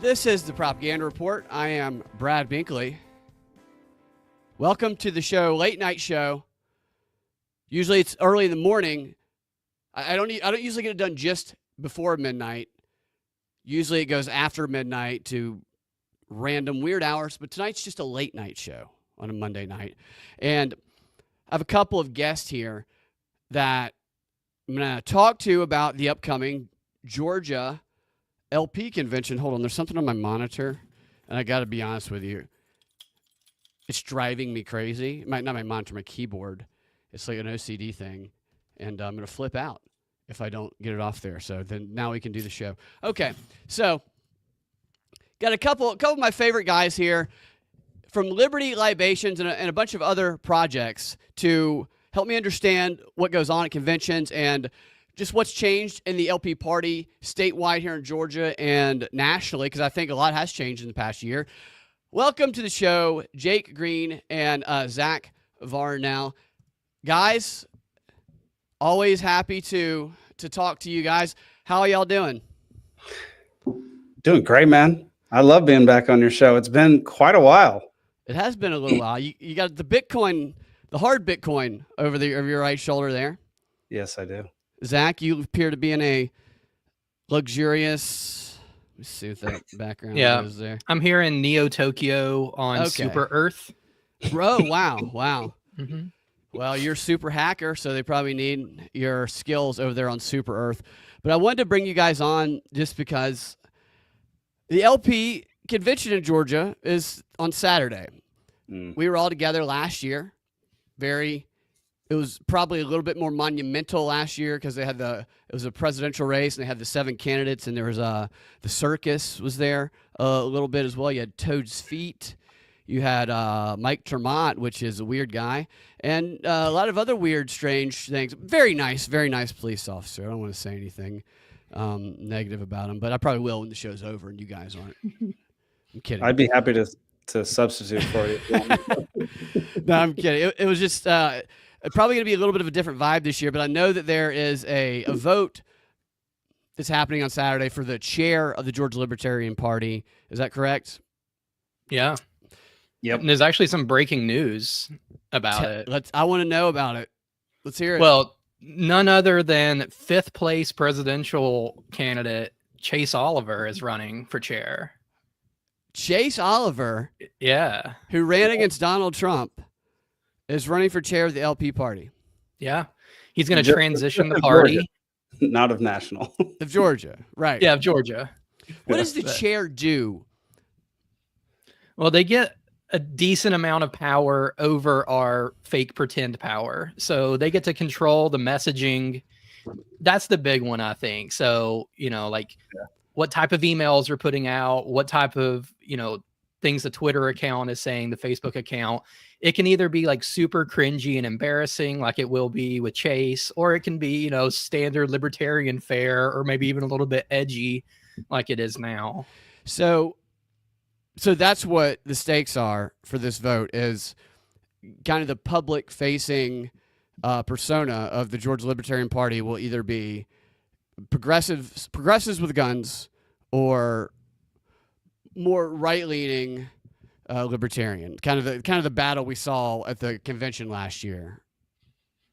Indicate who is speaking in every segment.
Speaker 1: This is the Propaganda Report. I am Brad Binkley. Welcome to the show, late night show. Usually it's early in the morning. I don't usually get it done just before midnight. Usually it goes after midnight to random weird hours, but tonight's just a late night show on a Monday night. And I have a couple of guests here that I'm going to talk to about the upcoming Georgia LP convention. Hold on, there's something on my monitor, and I got to be honest with you. It's driving me crazy. Not my monitor, my keyboard. It's like an OCD thing, and I'm going to flip out if I don't get it off there. So then now we can do the show. Okay, so got a couple of my favorite guys here from Liberty Libations and a bunch of other projects to help me understand what goes on at conventions and just what's changed in the LP party statewide here in Georgia and nationally, because I think a lot has changed in the past year. Welcome to the show, Jake Green and Zach Varnell. Guys, always happy to talk to you guys. How are y'all doing?
Speaker 2: Doing great, man. I love being back on your show. It's been quite a while.
Speaker 1: It has been a little while. You got the Bitcoin, the hard Bitcoin over your right shoulder there.
Speaker 2: Yes, I do.
Speaker 1: Zach, you appear to be in a luxurious. Let me see what that background is there.
Speaker 3: I'm here in Neo Tokyo on Super Earth.
Speaker 1: Bro, wow.
Speaker 3: Mm-hmm.
Speaker 1: Well, you're a super hacker, so they probably need your skills over there on Super Earth. But I wanted to bring you guys on just because the LP convention in Georgia is on Saturday. We were all together last year. It was probably a little bit more monumental last year because it was a presidential race and they had the 7 candidates, and there was the circus was there a little bit as well. You had Toad's Feet. You had Mike Termont, which is a weird guy, and a lot of other weird, strange things. Very nice police officer. I don't want to say anything negative about him, but I probably will when the show's over and you guys aren't. I'm kidding.
Speaker 2: I'd be happy to substitute for you.
Speaker 1: No, I'm kidding. It was just probably going to be a little bit of a different vibe this year, but I know that there is a vote that's happening on Saturday for the chair of the Georgia Libertarian Party. Is that correct?
Speaker 3: Yeah.
Speaker 2: Yep.
Speaker 3: And there's actually some breaking news about it.
Speaker 1: I want to know about it. Let's hear it.
Speaker 3: Well, none other than 5th place presidential candidate Chase Oliver is running for chair.
Speaker 1: Chase Oliver,
Speaker 3: yeah,
Speaker 1: who ran against Donald Trump, is running for chair of the LP party.
Speaker 3: Yeah. He's going to transition the party.
Speaker 2: Georgia, not of national.
Speaker 1: Of Georgia, right.
Speaker 3: Yeah, of Georgia.
Speaker 1: What does the chair do?
Speaker 3: Well, they get a decent amount of power over our fake pretend power. So they get to control the messaging. That's the big one, I think. So, what type of emails are putting out, what type of, things the Twitter account is saying, the Facebook account. It can either be like super cringy and embarrassing, like it will be with Chase, or it can be, standard libertarian fare, or maybe even a little bit edgy like it is now.
Speaker 1: So that's what the stakes are for this vote, is kind of the public facing persona of the Georgia Libertarian Party will either be progressives with guns or more right-leaning libertarian. Kind of the battle we saw at the convention last year.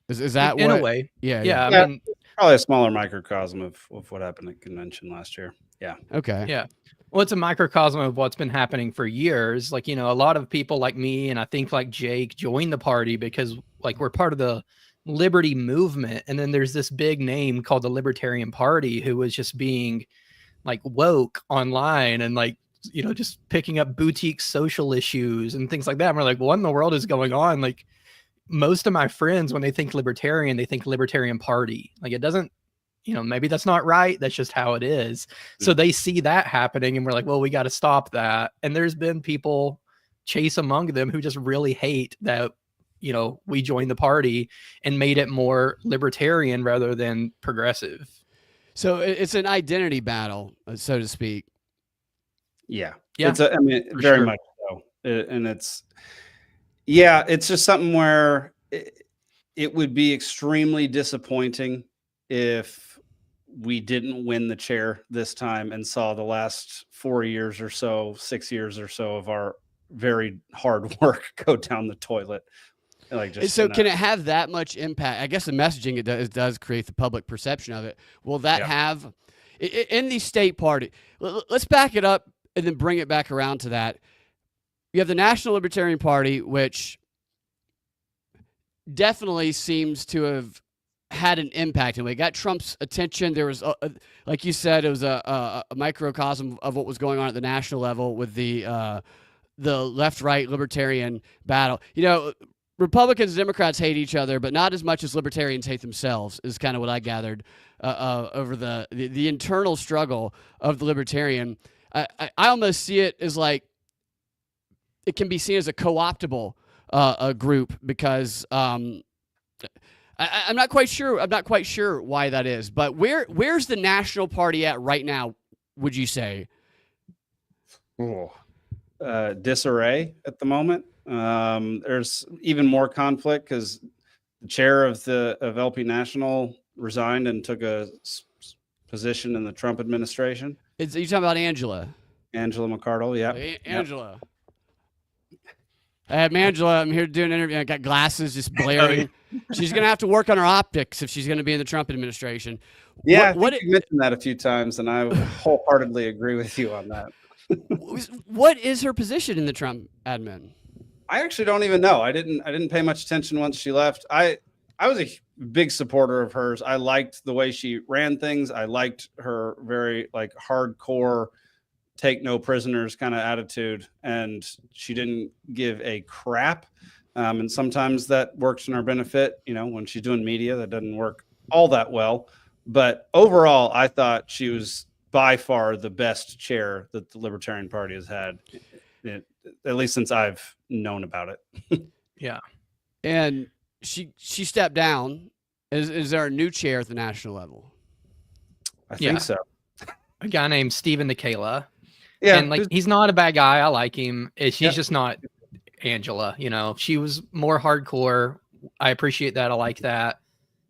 Speaker 1: Is that
Speaker 3: in a way?
Speaker 1: Yeah.
Speaker 3: I mean,
Speaker 2: probably a smaller microcosm of what happened at convention last year. Yeah.
Speaker 1: Okay.
Speaker 3: Yeah. Well, it's a microcosm of what's been happening for years. Like, a lot of people like me, and I think like Jake, joined the party because we're part of the liberty movement. And then there's this big name called the Libertarian Party who was just being woke online and just picking up boutique social issues and things like that. And we're like, what in the world is going on? Like, most of my friends, when they think libertarian, they think Libertarian Party. Like, it doesn't, maybe that's not right. That's just how it is. So they see that happening and we're like, well, we got to stop that. And there's been people, Chase among them, who just really hate that, we joined the party and made it more libertarian rather than progressive.
Speaker 1: So it's an identity battle, so to speak.
Speaker 2: Yeah.
Speaker 3: Yeah.
Speaker 2: Very much so. And it's just something where it would be extremely disappointing if we didn't win the chair this time and saw the last 4 years or so, 6 years or so of our very hard work go down the toilet. Like, just
Speaker 1: so can it have that much impact? I guess the messaging it does create the public perception of it. Will that have in the state party? Let's back it up and then bring it back around to that. You have the National Libertarian Party, which definitely seems to have had an impact, and we got Trump's attention. There was, like you said, it was a microcosm of what was going on at the national level with the left-right libertarian battle. You know, Republicans and Democrats hate each other, but not as much as libertarians hate themselves, is kind of what I gathered over the internal struggle of the libertarian. I almost see it as like it can be seen as a co-optable group because I'm not quite sure. I'm not quite sure why that is. But where's the national party at right now? Would you say?
Speaker 2: Disarray at the moment. There's even more conflict because the chair of LP National resigned and took a position in the Trump administration.
Speaker 1: You talking about Angela
Speaker 2: McArdle? Yeah,
Speaker 1: Angela. Yep. Angela, I'm here to do an interview. I got glasses just blaring. She's going to have to work on her optics if she's going to be in the Trump administration.
Speaker 2: Yeah, you mentioned that a few times, and I wholeheartedly agree with you on that.
Speaker 1: What is her position in the Trump admin?
Speaker 2: I actually don't even know. I didn't pay much attention once she left. I was a big supporter of hers. I liked the way she ran things. I liked her very hardcore, take no prisoners kind of attitude, and she didn't give a crap. And sometimes that works in our benefit. You know, when she's doing media, that doesn't work all that well. But overall, I thought she was by far the best chair that the Libertarian Party has had, at least since I've known about it.
Speaker 3: Yeah.
Speaker 1: And she stepped down. Is there a new chair at the national level?
Speaker 2: I think so.
Speaker 3: A guy named Stephen Nikela.
Speaker 2: Yeah.
Speaker 3: And he's not a bad guy. I like him. She's just not Angela. You know, she was more hardcore. I appreciate that. I like that.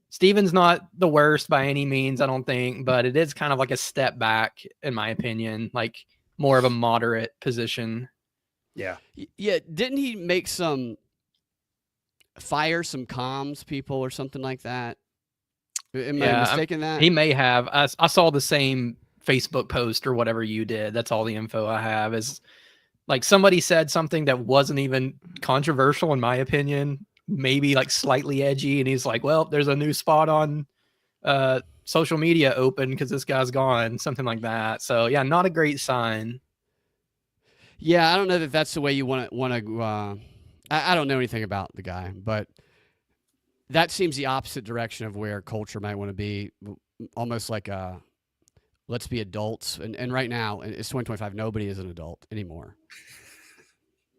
Speaker 3: Steven's not the worst by any means, I don't think, but it is kind of like a step back, in my opinion, like more of a moderate position.
Speaker 2: Yeah.
Speaker 1: Yeah. Didn't he make fire some comms people or something like that? Am I mistaken that?
Speaker 3: He may have. I saw the same Facebook post or whatever you did. That's all the info I have is like somebody said something that wasn't even controversial, in my opinion. Maybe like slightly edgy, and he's like, well, there's a new spot on social media open because this guy's gone, something like that. So yeah, not a great sign.
Speaker 1: Yeah, I don't know that that's the way you want to I don't know anything about the guy, but that seems the opposite direction of where culture might want to be, almost like let's be adults. And right now it's 2025, nobody is an adult anymore.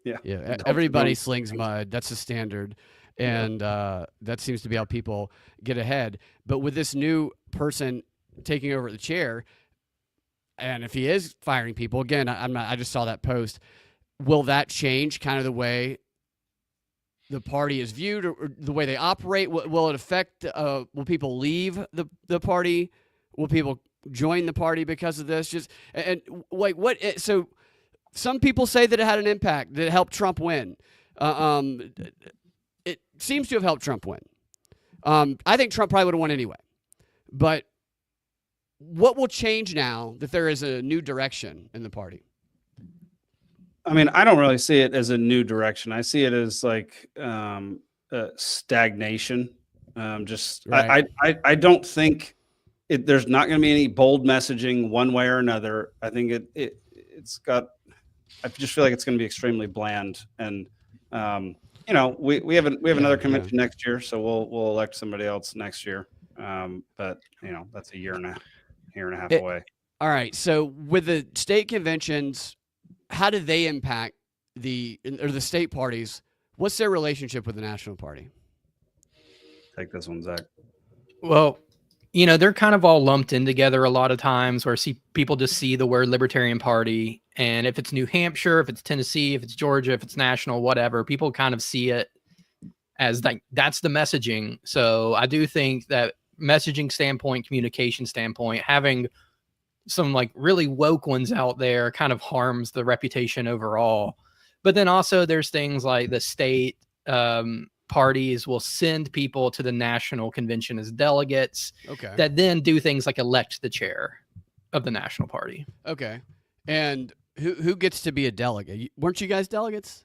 Speaker 1: Yeah. Everybody slings mud. That's the standard. And that seems to be how people get ahead. But with this new person taking over the chair, and if he is firing people, again, I just saw that post. Will that change kind of the way the party is viewed or the way they operate? Will it affect, will people leave the party? Will people join the party because of this? So some people say that it had an impact, that it helped Trump win. It seems to have helped Trump win. I think Trump probably would have won anyway. But what will change now that there is a new direction in the party?
Speaker 2: I mean, I don't really see it as a new direction. I see it as like stagnation. Right. I don't think there's not going to be any bold messaging one way or another. I think it's got. I just feel like it's going to be extremely bland, and we have another convention next year, so we'll elect somebody else next year. But that's a year and a half away.
Speaker 1: All right. So with the state conventions, how do they impact the state parties? What's their relationship with the national party?
Speaker 2: Take this one, Zach.
Speaker 3: Well, they're kind of all lumped in together a lot of times where people just see the word Libertarian Party. And if it's New Hampshire, if it's Tennessee, if it's Georgia, if it's national, whatever, people kind of see it as like that's the messaging. So I do think that messaging standpoint, communication standpoint, having some like really woke ones out there kind of harms the reputation overall. But then also there's things like the state parties will send people to the national convention as delegates that then do things like elect the chair of the national party.
Speaker 1: Okay. And who gets to be a delegate? Weren't you guys delegates?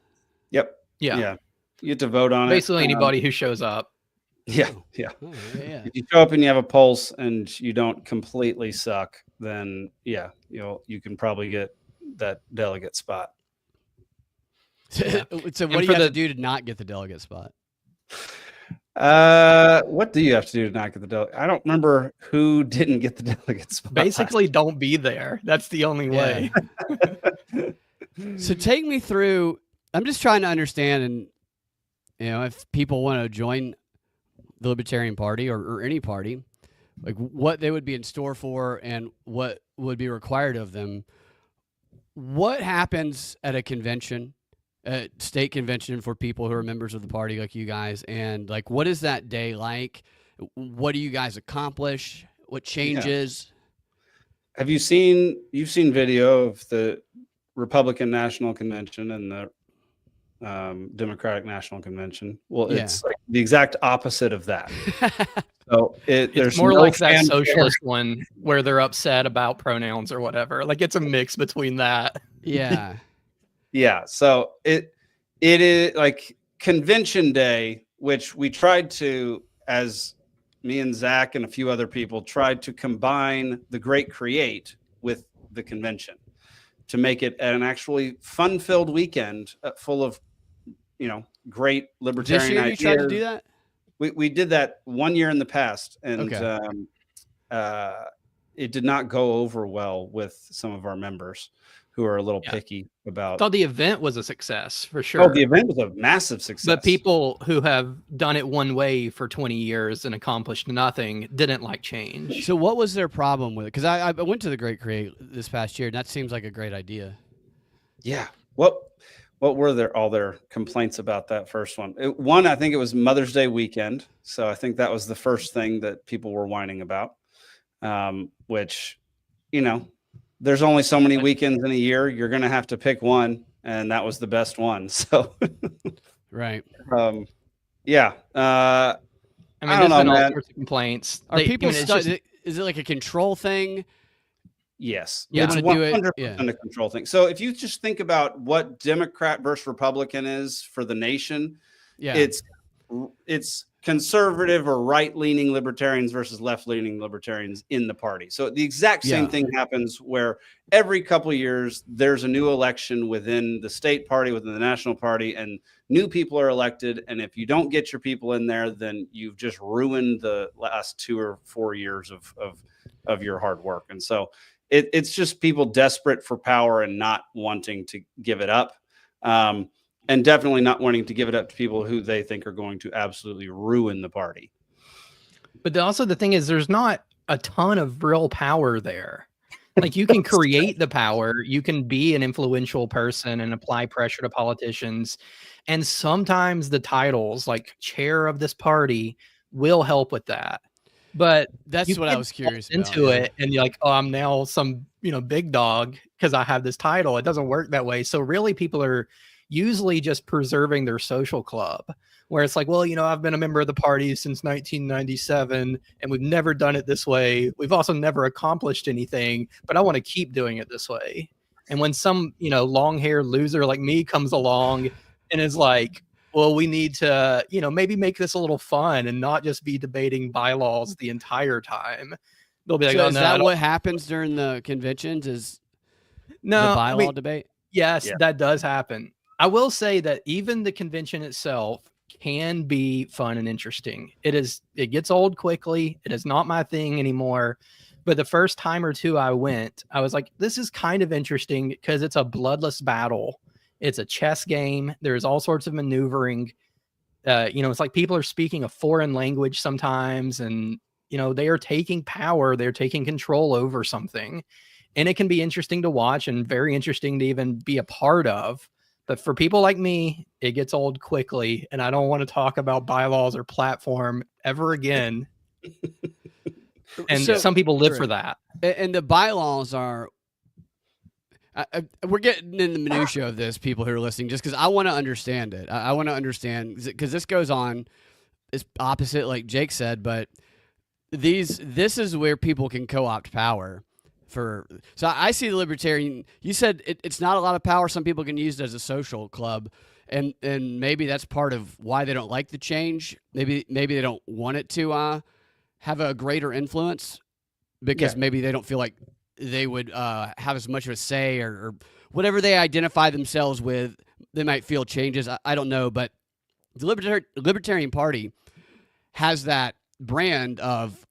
Speaker 2: Yep.
Speaker 3: Yeah.
Speaker 2: You get to vote on
Speaker 3: Basically anybody who shows up.
Speaker 2: Yeah.
Speaker 1: Oh,
Speaker 2: Yeah.
Speaker 1: yeah.
Speaker 2: If you show up and you have a pulse and you don't completely suck, then you can probably get that delegate spot.
Speaker 1: So what do you have to do to not get the delegate spot?
Speaker 2: What do you have to do to not get the delegate? I don't remember who didn't get the delegate spot.
Speaker 3: Basically, don't be there. That's the only way.
Speaker 1: So take me through. I'm just trying to understand, and if people want to join the Libertarian Party or any party, like what they would be in store for and what would be required of them. What happens at a convention? A state convention for people who are members of the party like you guys, and like what is that day like? What do you guys accomplish? What changes?
Speaker 2: Have you've seen video of the Republican National Convention and the Democratic National Convention? Well, it's like the exact opposite of that. So there's
Speaker 3: more
Speaker 2: no
Speaker 3: like that socialist one where they're upset about pronouns or whatever. Like it's a mix between that.
Speaker 1: Yeah.
Speaker 2: Yeah, so it is like convention day, which we tried to, as me and Zach and a few other people tried to combine the Great Create with the convention to make it an actually fun-filled weekend full of, great libertarian
Speaker 1: This year
Speaker 2: ideas.
Speaker 1: you tried to do that?
Speaker 2: We did that 1 year in the past, and it did not go over well with some of our members who are a little picky about.
Speaker 3: I thought the event was a success for sure.
Speaker 2: Oh, the event was a massive success.
Speaker 3: But people who have done it one way for 20 years and accomplished nothing didn't like change.
Speaker 1: So what was their problem with it? Because I went to the Great Create this past year, and that seems like a great idea.
Speaker 2: Yeah. What were all their complaints about that first one? One, I think it was Mother's Day weekend. So I think that was the first thing that people were whining about, which, there's only so many weekends in a year. You're going to have to pick one, and that was the best one. So,
Speaker 1: right.
Speaker 2: Yeah.
Speaker 3: I mean, there's been all sorts of complaints.
Speaker 1: Are people is it like a control thing?
Speaker 2: Yes.
Speaker 1: Yeah.
Speaker 2: It's 100% a control thing. So if you just think about what Democrat versus Republican is for the nation, it's conservative or right-leaning libertarians versus left-leaning libertarians in the party. So the exact same thing happens where every couple of years there's a new election within the state party, within the national party, and new people are elected. And if you don't get your people in there, then you've just ruined the last 2 or 4 years of your hard work. And so it's just people desperate for power and not wanting to give it up. And definitely not wanting to give it up to people who they think are going to absolutely ruin the party.
Speaker 3: But also the thing is, there's not a ton of real power there. Like you can create the power, you can be an influential person and apply pressure to politicians. And sometimes the titles like chair of this party will help with that. But
Speaker 1: that's what I was curious about.
Speaker 3: Into it, and you're like, oh, I'm now some big dog because I have this title. It doesn't work that way. So really, people are usually just preserving their social club, where it's like, well, I've been a member of the party since 1997, and we've never done it this way. We've also never accomplished anything, but I want to keep doing it this way. And when some long-haired loser like me comes along and is like, well, we need to, maybe make this a little fun and not just be debating bylaws the entire time. They'll be like,
Speaker 1: so is that what happens during the conventions? Is the bylaw debate?
Speaker 3: Yes, that does happen. I will say that even the convention itself can be fun and interesting. It gets old quickly. It is not my thing anymore. But the first time or two I went, I was like, this is kind of interesting because it's a bloodless battle. It's a chess game. There's all sorts of maneuvering. It's like people are speaking a foreign language sometimes, and they are taking power. They're taking control over something, and it can be interesting to watch and very interesting to even be a part of. But for people like me, it gets old quickly, and I don't want to talk about bylaws or platform ever again. And
Speaker 1: So-
Speaker 3: some people live
Speaker 1: True.
Speaker 3: for that.
Speaker 1: And the bylaws are. We're getting in the minutia of this, people who are listening, just because I want to understand it. I want to understand because this goes on. It's opposite, like Jake said, but this is where people can co-opt power. So I see the Libertarian. You said it's not a lot of power. Some people can use it as a social club, and maybe that's part of why they don't like the change. Maybe they don't want it to have a greater influence because maybe they don't feel like they would have as much of a say or whatever they identify themselves with. They might feel changes. I don't know, but the Libertarian Party has that brand of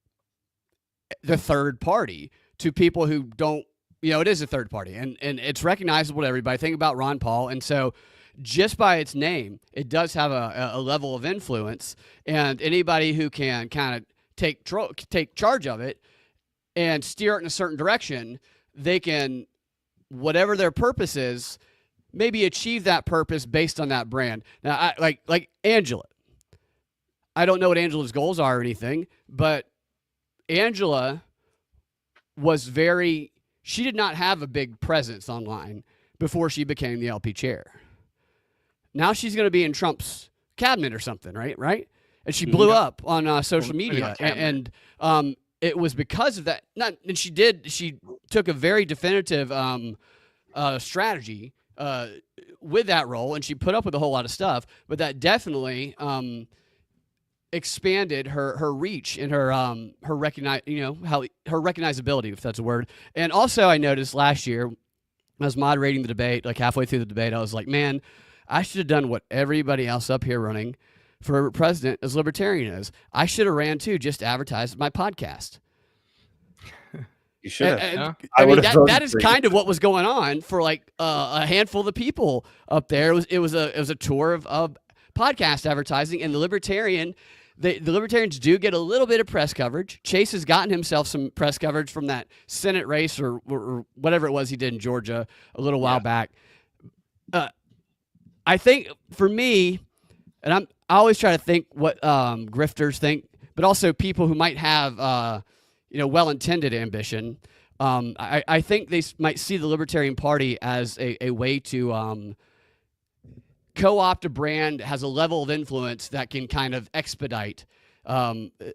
Speaker 1: the third party to people who don't, it is a third party and it's recognizable to everybody. Think about Ron Paul. And so just by its name, it does have a level of influence, and anybody who can kind of take charge of it and steer it in a certain direction, they can, whatever their purpose is, maybe achieve that purpose based on that brand. Now, like Angela. I don't know what Angela's goals are or anything, but Angela she did not have a big presence online before she became the LP chair. Now she's going to be in Trump's cabinet or something, right? And she blew up on social media, and it was because of that. She took a very definitive strategy with that role, and she put up with a whole lot of stuff. But that definitely expanded her reach and her recognizability, if that's a word. And also, I noticed last year, I was moderating the debate, like halfway through the debate, I was like, man, I should have done what everybody else up here running for president as Libertarian is. I should have ran too, just to advertise my podcast.
Speaker 2: You should have.
Speaker 1: I mean, that is kind of what was going on for like a handful of the people up there. It was a tour of podcast advertising, and the Libertarians do get a little bit of press coverage. Chase has gotten himself some press coverage from that Senate race or whatever it was he did in Georgia a little while back. I think for me, and I always try to think what grifters think, but also people who might have well-intended ambition. I think they might see the Libertarian Party as a way to co-opt a brand that has a level of influence that can kind of expedite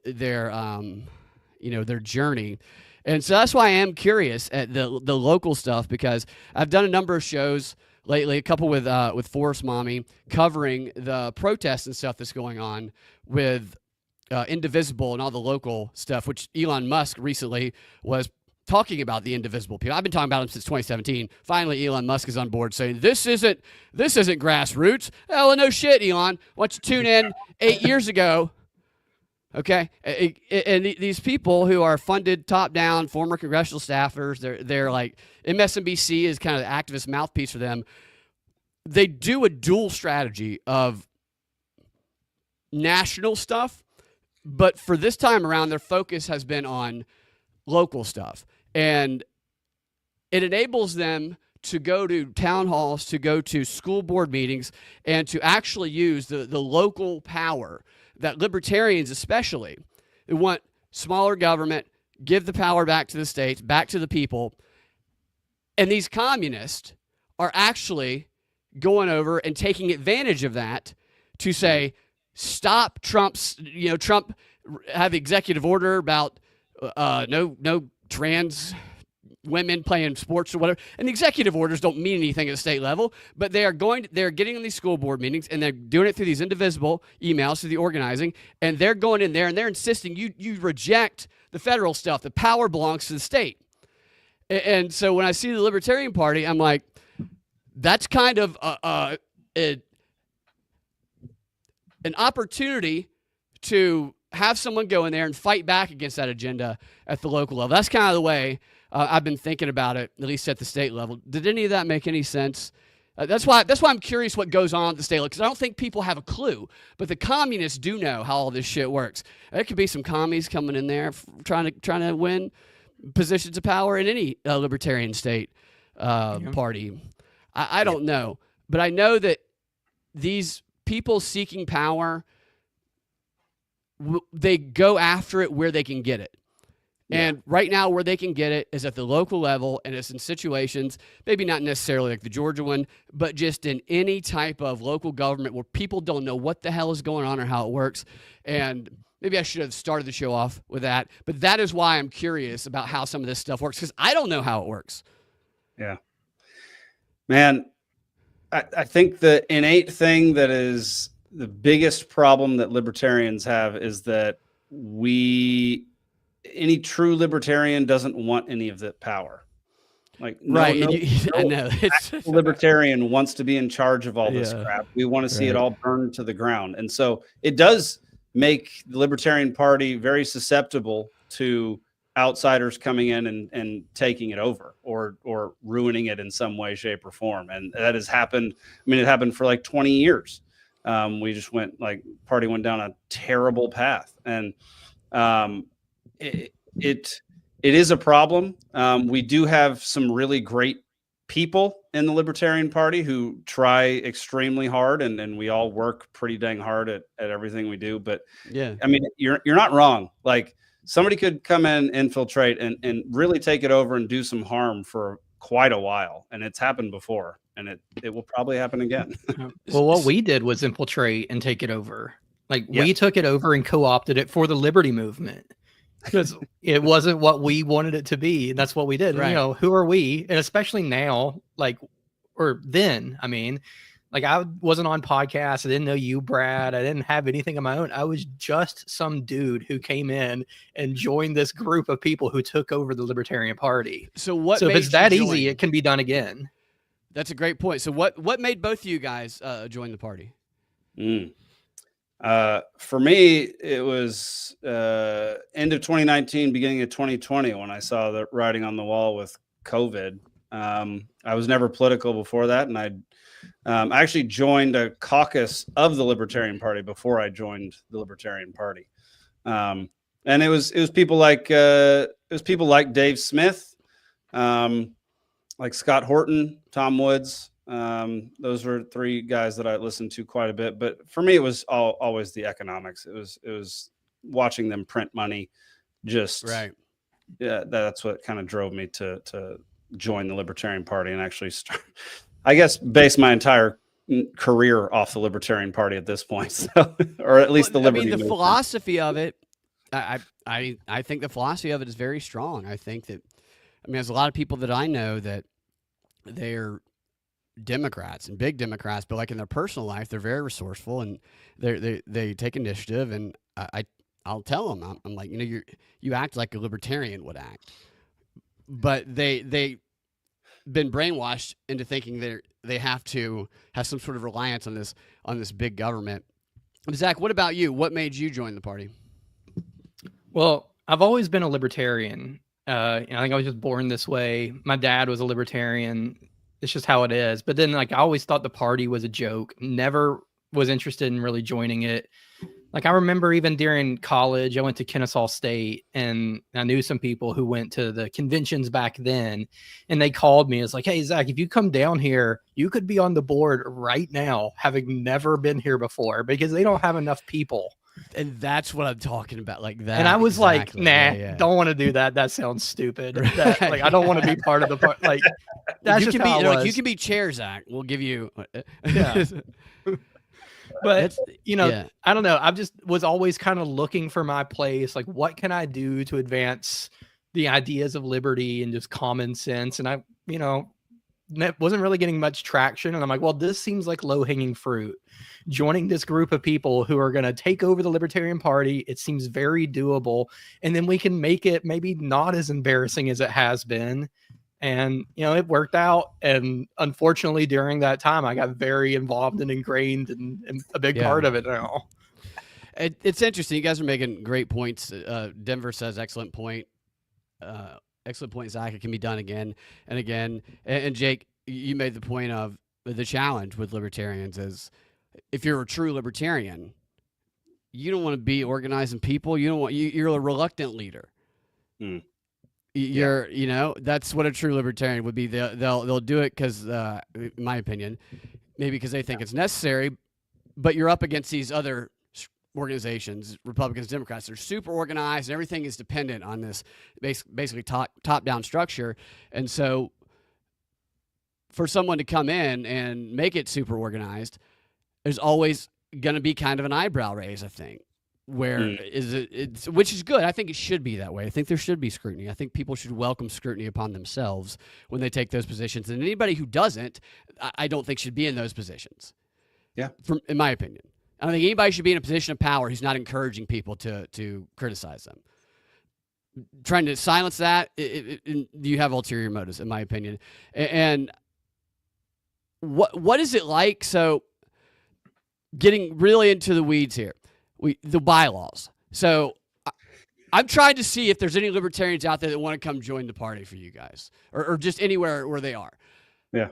Speaker 1: their journey. And so that's why I am curious at the local stuff, because I've done a number of shows lately, a couple with Forest Mommy, covering the protests and stuff that's going on with Indivisible and all the local stuff, which Elon Musk recently was talking about the indivisible people. I've been talking about him since 2017. Finally, Elon Musk is on board saying, this isn't grassroots. Oh, well, no shit, Elon. Why don't you tune in 8 years ago? Okay. And these people who are funded top down, former congressional staffers, they're like, MSNBC is kind of the activist mouthpiece for them. They do a dual strategy of national stuff, but for this time around, their focus has been on local stuff. And it enables them to go to town halls, to go to school board meetings, and to actually use the local power that libertarians especially, they want smaller government, give the power back to the states, back to the people. And these communists are actually going over and taking advantage of that to say, stop Trump have executive order about no trans women playing sports or whatever. And the executive orders don't mean anything at the state level, but they're getting in these school board meetings, and they're doing it through these indivisible emails through the organizing, and they're going in there and they're insisting you reject the federal stuff. The power belongs to the state. And so when I see the Libertarian Party, I'm like, that's kind of an opportunity to have someone go in there and fight back against that agenda at the local level. That's kind of the way I've been thinking about it, at least at the state level. Did any of that make any sense? That's why I'm curious what goes on at the state level, because I don't think people have a clue. But the communists do know how all this shit works. There could be some commies coming in there trying to win positions of power in any libertarian state party. I don't know, but I know that these people seeking power, they go after it where they can get it. And right now where they can get it is at the local level, and it's in situations, maybe not necessarily like the Georgia one, but just in any type of local government where people don't know what the hell is going on or how it works. And maybe I should have started the show off with that, but that is why I'm curious about how some of this stuff works, because I don't know how it works.
Speaker 2: Yeah. Man, I think the innate thing that is the biggest problem that libertarians have is that any true libertarian doesn't want any of the power. Like,
Speaker 1: right.
Speaker 2: No,
Speaker 1: I know.
Speaker 2: libertarian wants to be in charge of all this crap. We want to see it all burned to the ground. And so it does make the Libertarian Party very susceptible to outsiders coming in and taking it over or ruining it in some way, shape, or form. And that has happened. I mean, it happened for like 20 years. We just party went down a terrible path. And it is a problem. We do have some really great people in the Libertarian Party who try extremely hard, and we all work pretty dang hard at everything we do. But yeah, I mean, you're not wrong. Like, somebody could come in, infiltrate, and really take it over and do some harm for quite a while. And it's happened before, and it will probably happen again.
Speaker 3: Well, what we did was infiltrate and take it over. Like, we took it over and co-opted it for the Liberty Movement. Because it wasn't what we wanted it to be, and that's what we did. Right. You know, who are we? And especially now, or then, I mean, like, I wasn't on podcasts. I didn't know you, Brad. I didn't have anything of my own. I was just some dude who came in and joined this group of people who took over the Libertarian Party. So if it's that easy, it can be done again.
Speaker 1: That's a great point. So what made both of you guys join the party?
Speaker 2: For me, it was end of 2019, beginning of 2020 when I saw the writing on the wall with COVID. I was never political before that, and I actually joined a caucus of the Libertarian Party before I joined the Libertarian Party. And it was people like Dave Smith, like Scott Horton, Tom Woods. Those were three guys that I listened to quite a bit, but for me, it was always the economics. It was watching them print money. Just right. Yeah. That's what kind of drove me to join the Libertarian Party and actually start, I guess, base my entire career off the Libertarian Party at this point. So, or at least the Liberty
Speaker 1: movement.
Speaker 2: The
Speaker 1: philosophy of it, I think the philosophy of it is very strong. I think that, there's a lot of people that I know that they're Democrats and big Democrats, but like in their personal life, they're very resourceful and they take initiative. And I'll tell them, I'm like, you act like a libertarian would act, but they been brainwashed into thinking they have to have some sort of reliance on this big government. Zach, what about you? What made you join the party?
Speaker 3: Well, I've always been a libertarian. I think I was just born this way. My dad was a libertarian. It's just how it is. But then, I always thought the party was a joke. Never was interested in really joining it. I remember even during college, I went to Kennesaw State, and I knew some people who went to the conventions back then, and they called me. It's like, hey, Zach, if you come down here, you could be on the board right now, having never been here before, because they don't have enough people.
Speaker 1: And that's what I'm talking about, like that.
Speaker 3: And I was exactly. Don't want to do that. That sounds stupid. I don't want to be part of the part. That's
Speaker 1: you
Speaker 3: just
Speaker 1: can
Speaker 3: how
Speaker 1: be.
Speaker 3: it was.
Speaker 1: You can be chair, Zach. We'll give you.
Speaker 3: Yeah. But I don't know. I just was always kind of looking for my place. Like, what can I do to advance the ideas of liberty and just common sense? And I, wasn't really getting much traction. And I'm like, well, this seems like low-hanging fruit. Joining this group of people who are going to take over the Libertarian Party, it seems very doable. And then we can make it maybe not as embarrassing as it has been. And, it worked out. And unfortunately, during that time, I got very involved and ingrained and a big part of it now.
Speaker 1: It's interesting. You guys are making great points. Denver says, excellent point. Excellent point, Zach. It can be done again and again. And Jake, you made the point of the challenge with libertarians is if you're a true libertarian, you don't want to be organizing people. You're a reluctant leader. That's what a true libertarian would be. They'll do it because, in my opinion, maybe because they think it's necessary, but you're up against these other organizations, Republicans, Democrats. They're super organized, and everything is dependent on this basically top-down structure. And so for someone to come in and make it super organized, there's always going to be kind of an eyebrow raise, I think. Where is it's which is good. I think it should be that way. I think there should be scrutiny. I think people should welcome scrutiny upon themselves when they take those positions. And anybody who doesn't, I don't think should be in those positions.
Speaker 2: Yeah.
Speaker 1: In my opinion. I don't think anybody should be in a position of power who's not encouraging people to criticize them. Trying to silence that, you have ulterior motives, in my opinion. And what is it like? So getting really into the weeds here. The bylaws. So I'm trying to see if there's any libertarians out there that want to come join the party for you guys, or just anywhere where they are.
Speaker 2: Yeah.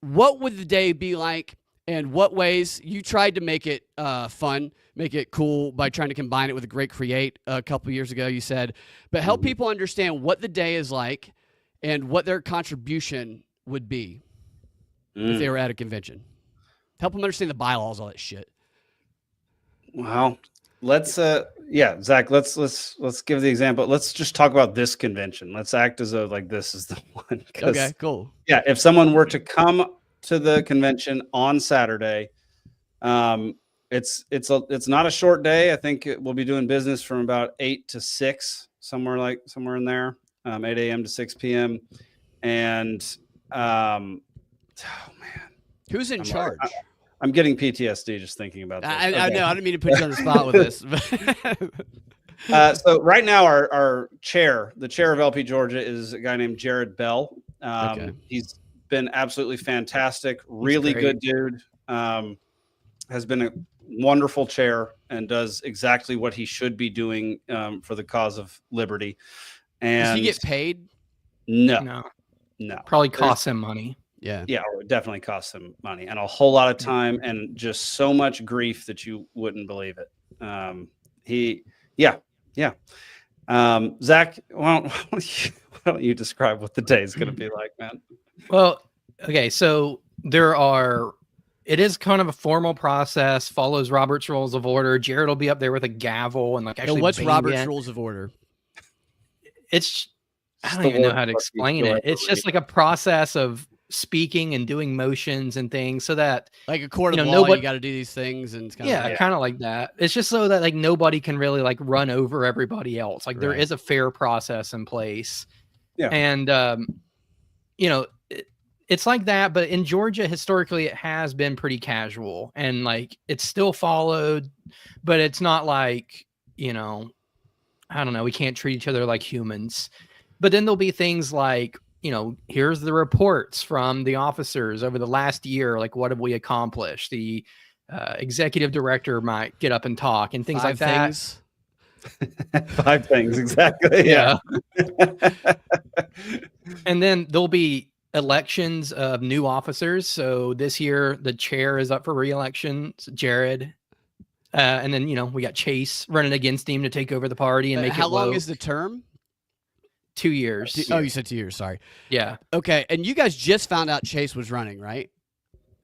Speaker 1: What would the day be like, and what ways you tried to make it fun, make it cool by trying to combine it with a great create a couple years ago, you said, but help people understand what the day is like and what their contribution would be if they were at a convention. Help them understand the bylaws, all that shit.
Speaker 2: Well, let's Zach, let's give the example. Let's just talk about this convention. Let's act as though like this is the one.
Speaker 1: Okay, cool.
Speaker 2: Yeah, if someone were to come to the convention on Saturday, it's not a short day. I think we'll be doing business from about 8 to 6, somewhere in there, 8 a.m. to 6 p.m. And oh man,
Speaker 1: who's in charge?
Speaker 2: I'm getting PTSD just thinking about this.
Speaker 1: I know. I didn't mean to put you on the spot with this.
Speaker 2: So right now, our chair, the chair of LP Georgia, is a guy named Jared Bell. He's been absolutely fantastic, really good dude. Has been a wonderful chair and does exactly what he should be doing for the cause of liberty. And
Speaker 1: does he get paid?
Speaker 2: No.
Speaker 3: Probably costs him money.
Speaker 2: Yeah, it definitely costs him money and a whole lot of time and just so much grief that you wouldn't believe it. Zach, why don't you describe what the day is going to be like, man?
Speaker 3: Well, okay, so it is kind of a formal process, follows Robert's Rules of Order. Jared will be up there with a gavel and actually.
Speaker 1: What's Robert's Rules of Order?
Speaker 3: I don't even know how to explain it. It's just like a process of speaking and doing motions and things so that
Speaker 1: like a court of law, you got to do these things and it's
Speaker 3: kind of like that. It's just so that like nobody can really like run over everybody else. Like there is a fair process in place. Yeah. And it's like that, but in Georgia historically it has been pretty casual and like it's still followed, but it's not like, I don't know, we can't treat each other like humans. But then there'll be things like, here's the reports from the officers over the last year. Like, what have we accomplished? The executive director might get up and talk and things like that.
Speaker 2: 5 things, exactly. Yeah.
Speaker 3: And then there'll be elections of new officers. So this year, the chair is up for re-election, Jared. And then, we got Chase running against him to take over the party and make it
Speaker 1: How long is the term?
Speaker 3: 2 years.
Speaker 1: Oh, you said 2 years. Sorry.
Speaker 3: Yeah.
Speaker 1: Okay. And you guys just found out Chase was running, right?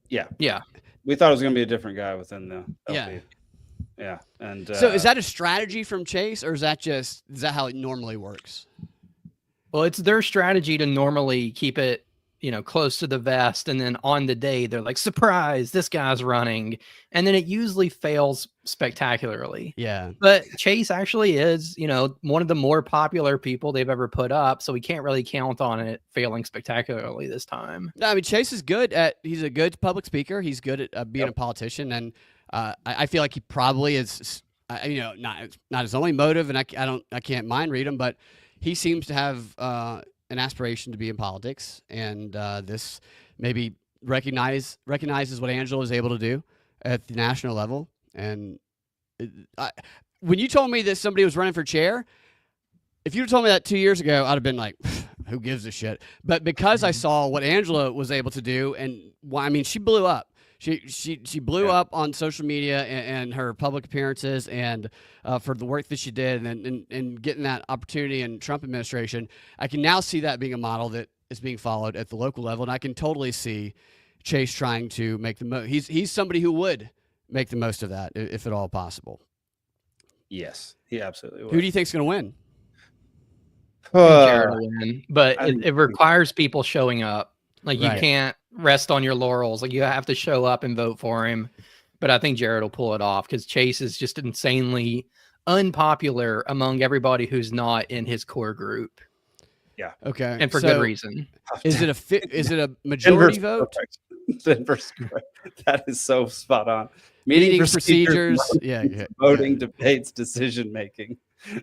Speaker 2: Yeah.
Speaker 3: Yeah.
Speaker 2: We thought it was going to be a different guy within the LP.
Speaker 1: Yeah.
Speaker 2: Yeah. And
Speaker 1: so is that a strategy from Chase, or is that how it normally works?
Speaker 3: Well, it's their strategy to normally keep it, close to the vest. And then on the day, they're like, surprise, this guy's running. And then it usually fails spectacularly.
Speaker 1: Yeah.
Speaker 3: But Chase actually is, one of the more popular people they've ever put up. So we can't really count on it failing spectacularly this time.
Speaker 1: No, I mean, Chase is he's a good public speaker. He's good at being a politician. And I feel like he probably is, not his only motive. And I can't mind read him, but he seems to have, an aspiration to be in politics, and this maybe recognizes what Angela is able to do at the national level. And when you told me that somebody was running for chair, if you told me that 2 years ago, I'd have been like, who gives a shit? But because I saw what Angela was able to do, and she blew up. She blew up on social media and her public appearances and for the work that she did and getting that opportunity in Trump administration. I can now see that being a model that is being followed at the local level, and I can totally see Chase trying to make the most. He's somebody who would make the most of that if at all possible.
Speaker 2: Yes, he absolutely would.
Speaker 1: Who do you think's going to win?
Speaker 3: Jared will win, but
Speaker 2: I
Speaker 3: it requires people showing up. Like you
Speaker 1: Right.
Speaker 3: can't rest on your laurels. Like you have to show up and vote for him. But I think Jared will pull it off because Chase is just insanely unpopular among everybody who's not in his core group.
Speaker 2: Yeah.
Speaker 1: Okay.
Speaker 3: And for
Speaker 1: so
Speaker 3: good reason.
Speaker 1: Is it a majority vote?
Speaker 2: Denver's correct. That is so spot on.
Speaker 1: Meeting procedures, yeah,
Speaker 2: voting, debates, decision making,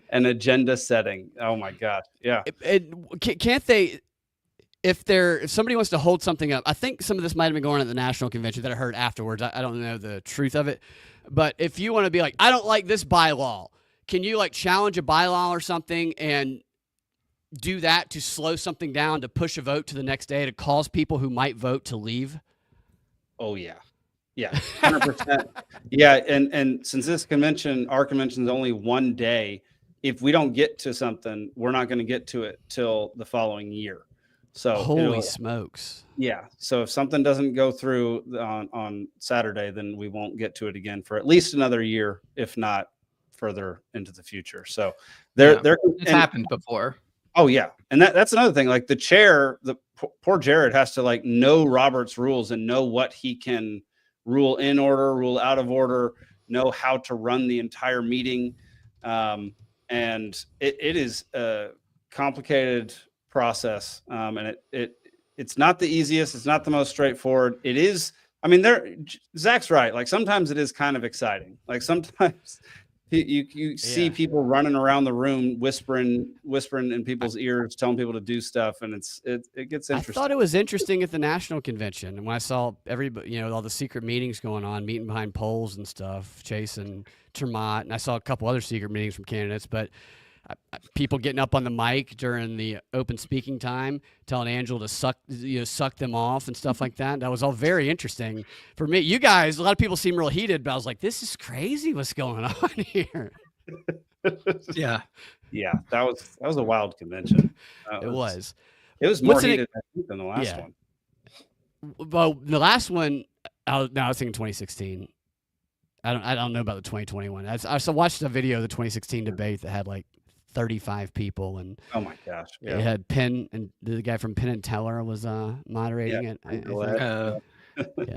Speaker 2: and agenda setting. Oh my God, yeah.
Speaker 1: Can't they? If somebody wants to hold something up, I think some of this might have been going on at the national convention that I heard afterwards. I don't know the truth of it, but if you want to be like, I don't like this bylaw, can you like challenge a bylaw or something and do that to slow something down, to push a vote to the next day, to cause people who might vote to leave?
Speaker 2: Oh yeah, 100%. Yeah, and since this convention, our convention is only one day, if we don't get to something, we're not going to get to it till the following year. So
Speaker 1: holy smokes.
Speaker 2: Yeah. So if something doesn't go through on Saturday, then we won't get to it again for at least another year, if not further into the future. So
Speaker 3: it's happened before.
Speaker 2: Oh yeah. And that's another thing. Like the chair, the poor Jared has to like know Robert's rules and know what he can rule in order, rule out of order, know how to run the entire meeting. And it is a complicated process. And it's not the easiest. It's not the most straightforward. It is. I mean, Zach's right. Like sometimes it is kind of exciting. Like sometimes you see people running around the room, whispering in people's ears, telling people to do stuff. And it gets interesting.
Speaker 1: I thought it was interesting at the national convention. And when I saw everybody, all the secret meetings going on, meeting behind poles and stuff, Chase and Termont, and I saw a couple other secret meetings from candidates, but people getting up on the mic during the open speaking time, telling Angela to suck them off and stuff like that. That was all very interesting for me. You guys, a lot of people seem real heated, but I was like, this is crazy. What's going on here?
Speaker 3: Yeah.
Speaker 2: Yeah. That was a wild convention.
Speaker 1: It was
Speaker 2: more heated I think, than the last one.
Speaker 1: Well, the last one, I was thinking 2016. I don't know about the 2021. I watched a video of the 2016 debate that had like 35 people, and
Speaker 2: oh my gosh, yeah.
Speaker 1: It had Penn, and the guy from Penn and Teller was moderating it.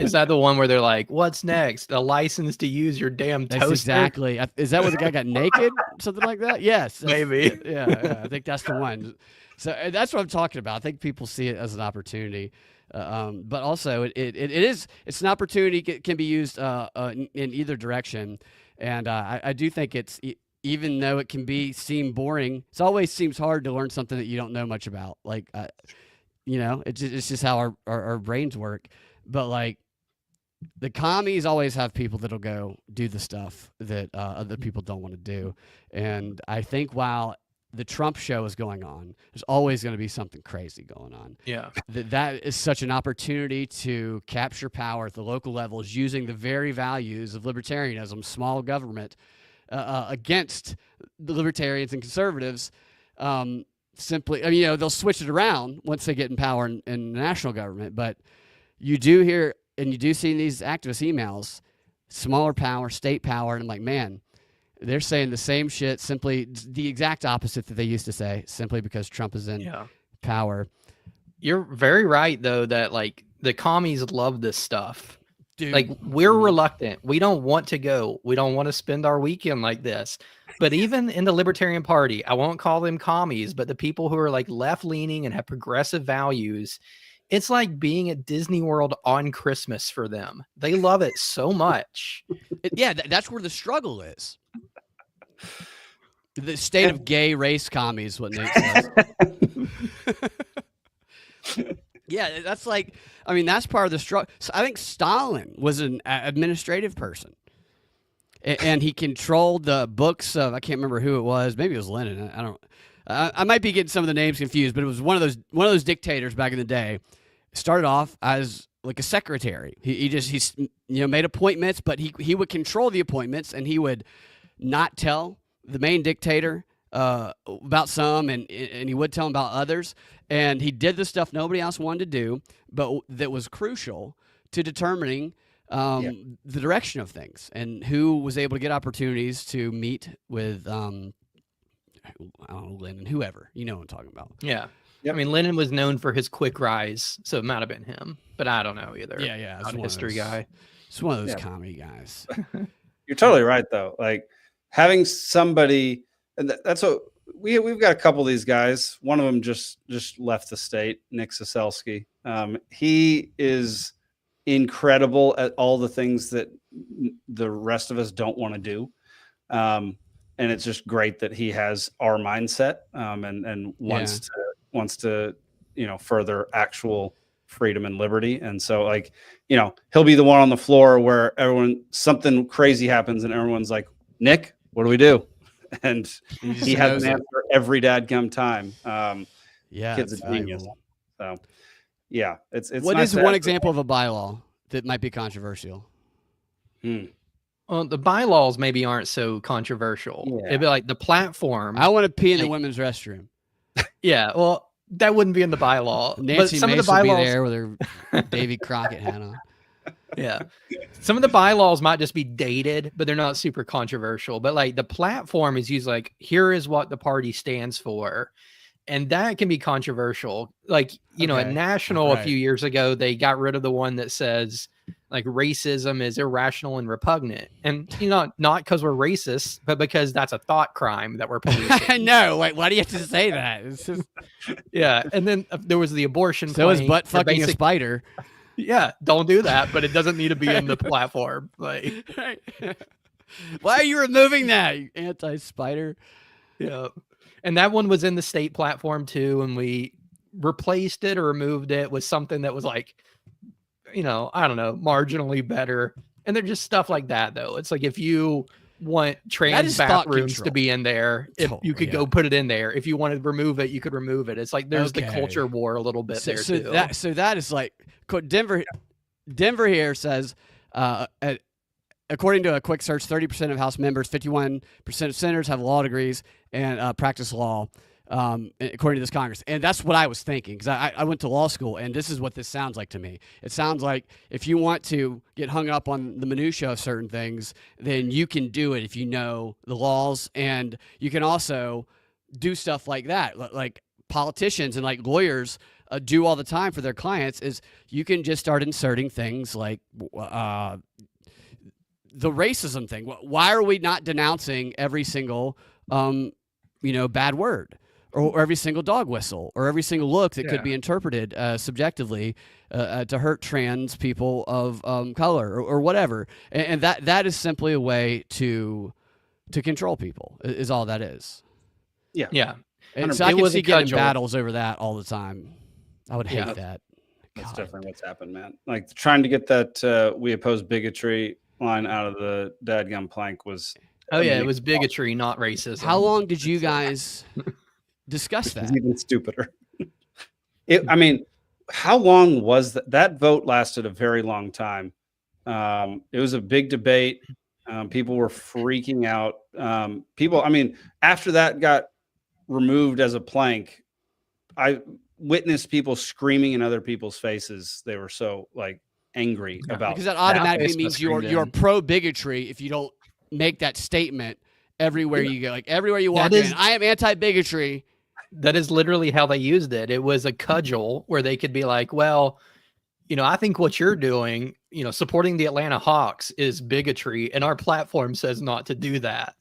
Speaker 3: Is that the one where they're like, "What's next? A license to use your damn toaster?"
Speaker 1: That's exactly. Is that where the guy got naked? Something like that? Yes,
Speaker 3: maybe.
Speaker 1: Yeah, I think that's the one. So that's what I'm talking about. I think people see it as an opportunity, but also it's an opportunity. It can be used in either direction, and I do think it's. Even though it can seem boring, it always seems hard to learn something that you don't know much about. Like, it's just how our brains work. But like, the commies always have people that'll go do the stuff that other people don't want to do. And I think while the Trump show is going on, there's always going to be something crazy going on.
Speaker 3: Yeah,
Speaker 1: that is such an opportunity to capture power at the local levels using the very values of libertarianism, small government. Against the libertarians and conservatives, simply, they'll switch it around once they get in power in the national government. But you do hear and you do see in these activist emails, smaller power, state power, and I'm like, man, they're saying the same shit, simply the exact opposite that they used to say, simply because Trump is in power.
Speaker 3: You're very right, though, that like the commies love this stuff.
Speaker 1: Dude.
Speaker 3: Like we're reluctant. We don't want to go. We don't want to spend our weekend like this. But even in the Libertarian Party, I won't call them commies, but the people who are like left leaning and have progressive values, it's like being at Disney World on Christmas for them. They love it so much.
Speaker 1: That's where the struggle is. The state of gay race commies, what Nate says. Yeah, that's like, that's part of the struggle. So I think Stalin was an administrative person, and he controlled the books of, I can't remember who it was. Maybe it was Lenin. I don't. I might be getting some of the names confused, but it was one of those dictators back in the day. Started off as like a secretary. He made appointments, but he would control the appointments, and he would not tell the main dictator about some, and he would tell him about others. And he did the stuff nobody else wanted to do, but that was crucial to determining the direction of things, and who was able to get opportunities to meet with, I don't know, Lennon, whoever, you know what I'm talking about.
Speaker 3: Yeah.
Speaker 2: Yep.
Speaker 3: I mean, Lennon was known for his quick rise, so it might have been him, but I don't know either.
Speaker 1: Yeah.
Speaker 3: Not a history guy.
Speaker 1: It's one of those comedy guys.
Speaker 2: You're totally right, though. Like having somebody, and that's what we've got a couple of these guys. One of them just left the state, Nick Soselsky. He is incredible at all the things that the rest of us don't want to do. And it's just great that he has our mindset and wants to, you know, further actual freedom and liberty. And so, like, you know, he'll be the one on the floor where something crazy happens and everyone's like, Nick, what do we do? And he has an answer every dadgum time. Kid's a genius. So yeah, it's
Speaker 1: what
Speaker 2: nice
Speaker 1: is one example of a bylaw that might be controversial?
Speaker 3: Well, the bylaws maybe aren't so controversial.
Speaker 2: Yeah.
Speaker 3: It'd be like the platform.
Speaker 1: I want to pee in the women's restroom.
Speaker 3: Yeah, well, that wouldn't be in the bylaw.
Speaker 1: Nancy
Speaker 3: but some
Speaker 1: Mace
Speaker 3: of the bylaws
Speaker 1: will be there with her Davy Crockett hat on.
Speaker 3: Yeah. Some of the bylaws might just be dated, but they're not super controversial. But like the platform is used like, here is what the party stands for. And that can be controversial. Like, you know, at National a few years ago, they got rid of the one that says like racism is irrational and repugnant. And, you know, not because we're racist, but because that's a thought crime that we're policing.
Speaker 1: I know. Like, why do you have to say that? It's just...
Speaker 3: Yeah. And then there was the abortion.
Speaker 1: So is butt fucking a spider.
Speaker 3: Yeah, don't do that, but it doesn't need to be in the platform. Like,
Speaker 1: why are you removing that, you anti-spider?
Speaker 3: Yeah. And that one was in the state platform too, and we replaced it or removed it with something that was like, you know, I don't know, marginally better. And they're just stuff like that, though. It's like if you want trans bathrooms to be in there, if you could go put it in there. If you wanted to remove it, you could remove it. It's like there's the culture war a little bit there too.
Speaker 1: That is like Denver here says, according to a quick search, 30% of House members, 51% of senators have law degrees and practice law, according to this Congress. And that's what I was thinking, because I went to law school, and this is what this sounds like to me. It sounds like if you want to get hung up on the minutia of certain things, then you can do it if you know the laws, and you can also do stuff like that. Like politicians and like lawyers do all the time for their clients, is you can just start inserting things like the racism thing. Why are we not denouncing every single bad word, or every single dog whistle, or every single look that could be interpreted subjectively to hurt trans people of color, or whatever? And that is simply a way to control people, is all that is.
Speaker 3: Yeah.
Speaker 1: And so I can see getting battles over that all the time. I would hate that.
Speaker 2: That's definitely what's happened, man. Like trying to get that we oppose bigotry line out of the dadgum plank was.
Speaker 3: Oh yeah, it was bigotry, not racism.
Speaker 1: How long did you guys discuss that?
Speaker 2: It's even stupider. I mean, how long was that? That vote lasted a very long time. It was a big debate. People were freaking out. After that got removed as a plank, I witnessed people screaming in other people's faces. They were so like angry about,
Speaker 1: because that automatically means you're pro bigotry if you don't make that statement everywhere you go. Like everywhere you walk in, I am anti bigotry.
Speaker 3: That is literally how they used it. It was a cudgel where they could be like, well, I think what you're doing, supporting the Atlanta Hawks is bigotry, and our platform says not to do that.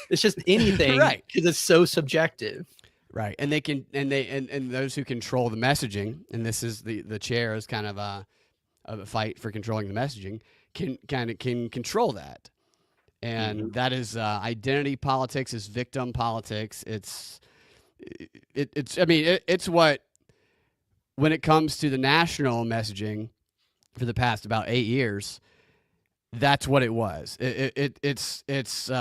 Speaker 3: It's just anything, right? Because it's so subjective.
Speaker 1: Right. And they can, and those who control the messaging, and this is the chair is kind of a fight for controlling the messaging, can control that. And that is identity politics, is victim politics. It's what, when it comes to the national messaging for the past about 8 years, that's what it was. It's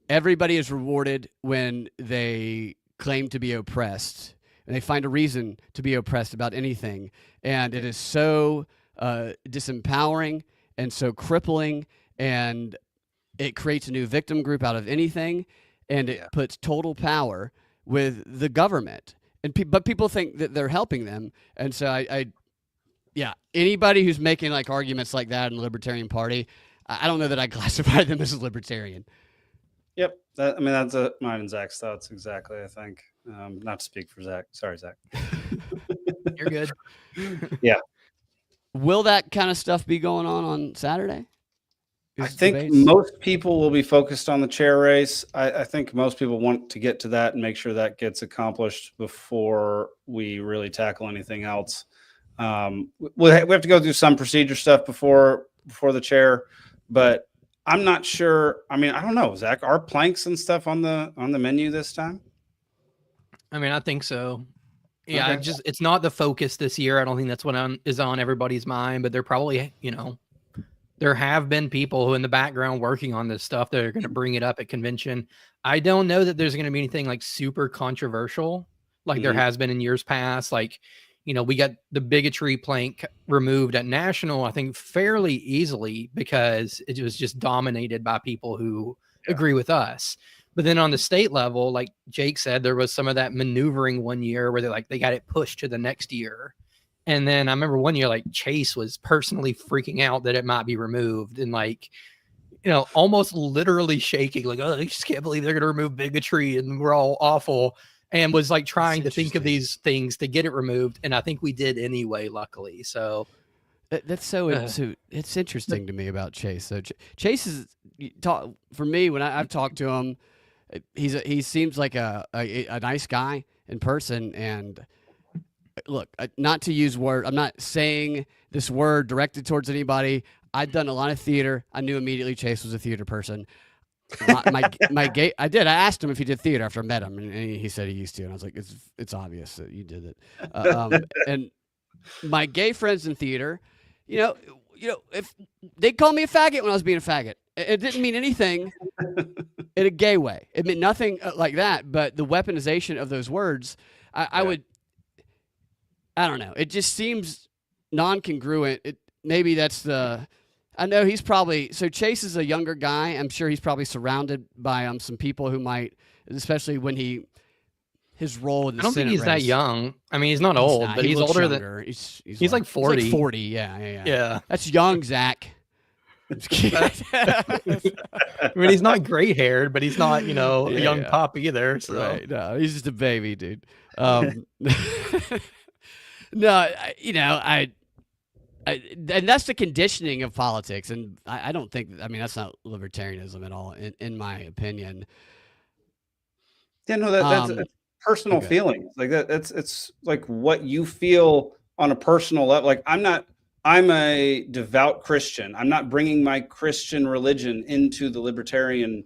Speaker 1: everybody is rewarded when they claim to be oppressed, and they find a reason to be oppressed about anything. And it is so disempowering and so crippling, and it creates a new victim group out of anything, and it puts total power with the government. But people think that they're helping them, and so Yeah, anybody who's making like arguments like that in the Libertarian Party, I don't know that I classify them as a libertarian.
Speaker 2: Yep. That's mine and Zach's thoughts exactly, I think. Not to speak for Zach. Sorry, Zach.
Speaker 3: You're good.
Speaker 2: Yeah.
Speaker 1: Will that kind of stuff be going on Saturday?
Speaker 2: I think most people will be focused on the chair race. I think most people want to get to that and make sure that gets accomplished before we really tackle anything else. We have to go through some procedure stuff before the chair, but I'm not sure. I don't know, Zach, are planks and stuff on the menu this time?
Speaker 3: I think so. Yeah,
Speaker 2: Okay.
Speaker 3: it's not the focus this year. I don't think that's what is on everybody's mind, but they're probably, there have been people who in the background working on this stuff that are going to bring it up at convention. I don't know that there's going to be anything like super controversial like there has been in years past. Like, we got the bigotry plank removed at national, I think fairly easily because it was just dominated by people who agree with us. But then on the state level, like Jake said, there was some of that maneuvering one year where they got it pushed to the next year. And then I remember one year, like Chase was personally freaking out that it might be removed and like, almost literally shaking, like, oh, I just can't believe they're going to remove bigotry and we're all awful. And was like trying to think of these things to get it removed. And I think we did anyway, luckily. So
Speaker 1: that's so it's interesting to me about Chase. So Chase is for me when I've talked to him, he seems like a nice guy in person. And look, not to use I'm not saying this word directed towards anybody. I'd done a lot of theater. I knew immediately Chase was a theater person. I asked him if he did theater after I met him, and he said he used to, and I was like, it's obvious that you did it. And my gay friends in theater, if they called me a faggot when I was being a faggot, it didn't mean anything in a gay way. It meant nothing like that. But the weaponization of those words, I don't know. It just seems non-congruent. Maybe that's I know he's probably, so Chase is a younger guy. I'm sure he's probably surrounded by some people who might, especially when his role in the Senate
Speaker 3: I don't think he's
Speaker 1: race.
Speaker 3: That young. He's not old, but he's older
Speaker 1: younger.
Speaker 3: than, he's like 40.
Speaker 1: He's like 40, yeah.
Speaker 3: Yeah.
Speaker 1: That's young, Zach.
Speaker 3: He's not gray haired, but he's not, a young pop either. So.
Speaker 1: Right. No, he's just a baby, dude. No, and that's the conditioning of politics, and I don't think. That's not libertarianism at all, in my opinion.
Speaker 2: Yeah, no, that's personal feelings. Like it's like what you feel on a personal level. Like I'm a devout Christian. I'm not bringing my Christian religion into the Libertarian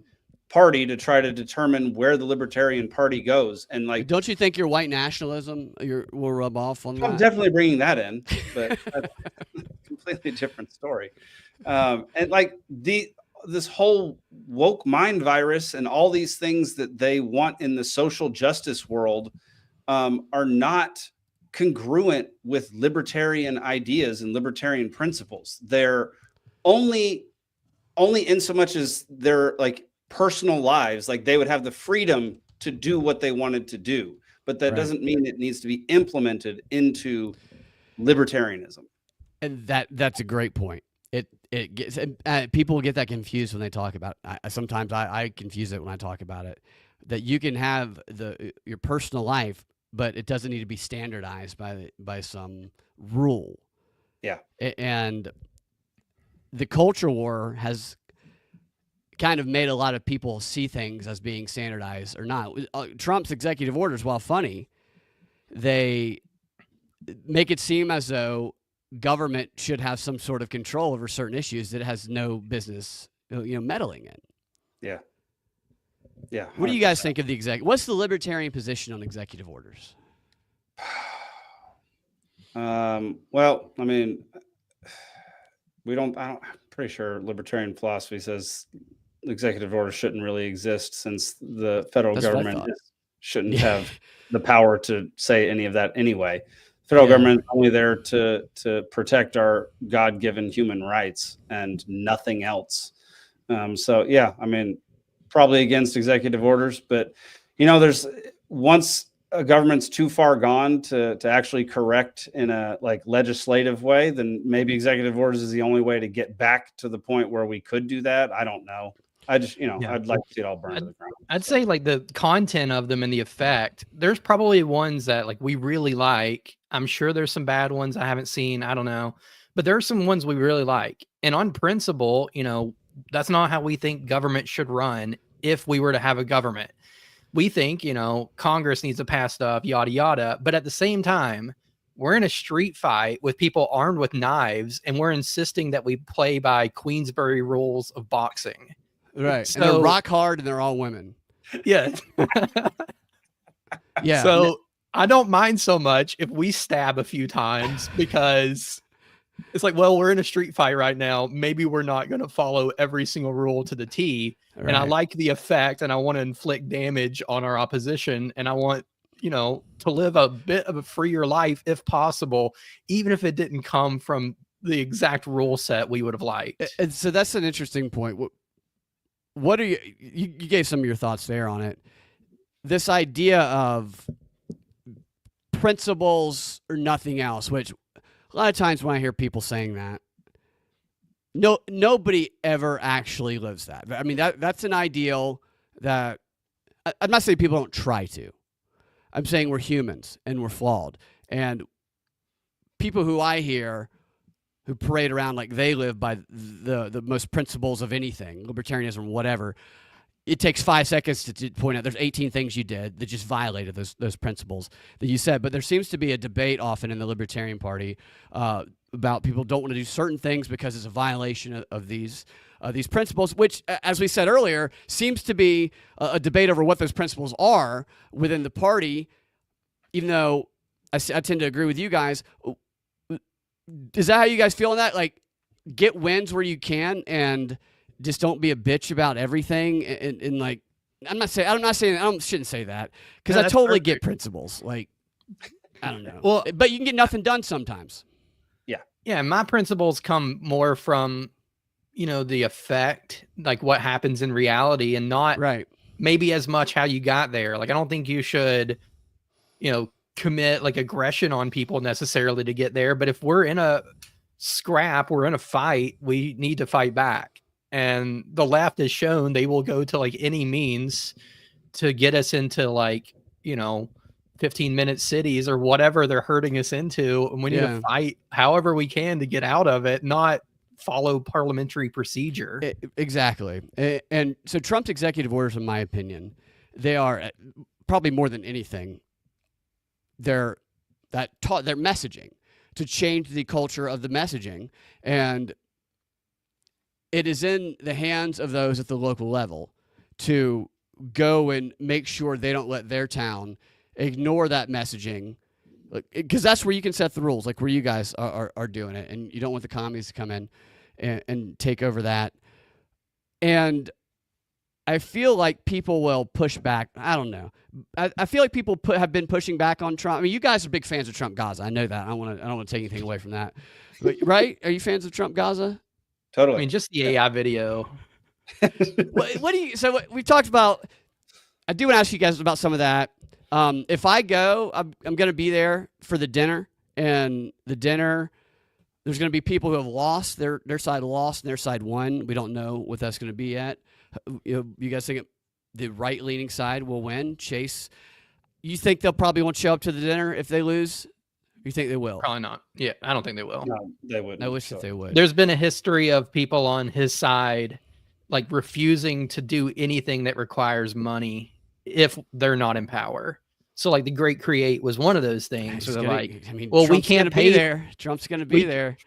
Speaker 2: Party to try to determine where the Libertarian Party goes. And like,
Speaker 1: don't you think your white nationalism will rub off on that?
Speaker 2: I'm definitely bringing that in, but that's a completely different story. And like this whole woke mind virus and all these things that they want in the social justice world are not congruent with libertarian ideas and libertarian principles. They're only in so much as they're like personal lives, like they would have the freedom to do what they wanted to do, but that doesn't mean it needs to be implemented into libertarianism.
Speaker 1: And that's a great point. It gets people get that confused when they talk about it. Sometimes I confuse it when I talk about it, that you can have your personal life, but it doesn't need to be standardized by some rule.
Speaker 2: Yeah.
Speaker 1: And the culture war has kind of made a lot of people see things as being standardized or not. Trump's executive orders, while funny, they make it seem as though government should have some sort of control over certain issues that it has no business, meddling in.
Speaker 2: Yeah. Yeah. 100%.
Speaker 1: What do you guys think of what's the libertarian position on executive orders?
Speaker 2: Well, I'm pretty sure libertarian philosophy says executive orders shouldn't really exist since the federal government shouldn't have the power to say any of that anyway. Federal government is only there to protect our God-given human rights and nothing else. So yeah, probably against executive orders, but there's once a government's too far gone to actually correct in a like legislative way, then maybe executive orders is the only way to get back to the point where we could do that. I don't know. I just, I'd like to see it all burned to the ground.
Speaker 3: I'd say like the content of them and the effect, there's probably ones that like we really like. I'm sure there's some bad ones I haven't seen. I don't know. But there are some ones we really like. And on principle, that's not how we think government should run if we were to have a government. We think, Congress needs to pass stuff, yada, yada. But at the same time, we're in a street fight with people armed with knives, and we're insisting that we play by Queensberry rules of boxing.
Speaker 1: Right.
Speaker 3: So,
Speaker 1: and they're rock hard and they're all women.
Speaker 3: Yeah.
Speaker 1: Yeah.
Speaker 3: So I don't mind so much if we stab a few times, because it's like, well, we're in a street fight right now. Maybe we're not going to follow every single rule to the T. Right. And I like the effect, and I want to inflict damage on our opposition. And I want, to live a bit of a freer life if possible, even if it didn't come from the exact rule set we would have liked.
Speaker 1: And so that's an interesting point. What are you gave some of your thoughts there on it. This idea of principles or nothing else, which a lot of times when I hear people saying that, nobody ever actually lives that. I mean, that's an ideal that I'm not saying people don't try to. I'm saying we're humans and we're flawed. And people who I hear who parade around like they live by the most principles of anything, libertarianism, whatever, it takes 5 seconds to point out there's 18 things you did that just violated those principles that you said. But there seems to be a debate often in the Libertarian Party about people don't want to do certain things because it's a violation of these principles, which, as we said earlier, seems to be a debate over what those principles are within the party, even though I tend to agree with you guys. Is that how you guys feel on that? Like, get wins where you can and just don't be a bitch about everything. And like, I shouldn't say that, because I totally get principles. Like, I don't know. Well, but you can get nothing done sometimes.
Speaker 2: Yeah.
Speaker 3: Yeah. My principles come more from, the effect, like what happens in reality, and not maybe as much how you got there. Like, I don't think you should, commit like aggression on people necessarily to get there. But if we're in a scrap, we're in a fight, we need to fight back. And the left has shown they will go to like any means to get us into like, 15-minute cities or whatever they're hurting us into. And we need to fight however we can to get out of it, not follow parliamentary procedure.
Speaker 1: Exactly. And so Trump's executive orders, in my opinion, they are probably more than anything, they're messaging to change the culture of the messaging. And it is in the hands of those at the local level to go and make sure they don't let their town ignore that messaging, because that's where you can set the rules, like where you guys are doing it, and you don't want the commies to come in and take over that. And I feel like people will push back. I don't know. I feel like people have been pushing back on Trump. I mean, you guys are big fans of Trump Gaza. I know that. I don't want to take anything away from that. But, right? Are you fans of Trump Gaza?
Speaker 2: Totally.
Speaker 3: I mean, just the AI video.
Speaker 1: What do you? So we've talked about. I do want to ask you guys about some of that. If I go, I'm going to be there for the dinner, and the dinner, there's going to be people who have lost. Their side lost and their side won. We don't know what that's going to be yet. You guys think the right-leaning side will win? Chase, you think they'll probably won't show up to the dinner if they lose? You think they will?
Speaker 3: Probably not. Yeah, I don't think they will.
Speaker 2: No, they wouldn't.
Speaker 1: I wish that they would.
Speaker 3: There's been a history of people on his side like refusing to do anything that requires money if they're not in power. So like the Great Create was one of those things where they're like, well, we can't pay
Speaker 1: there. Trump's going to be there.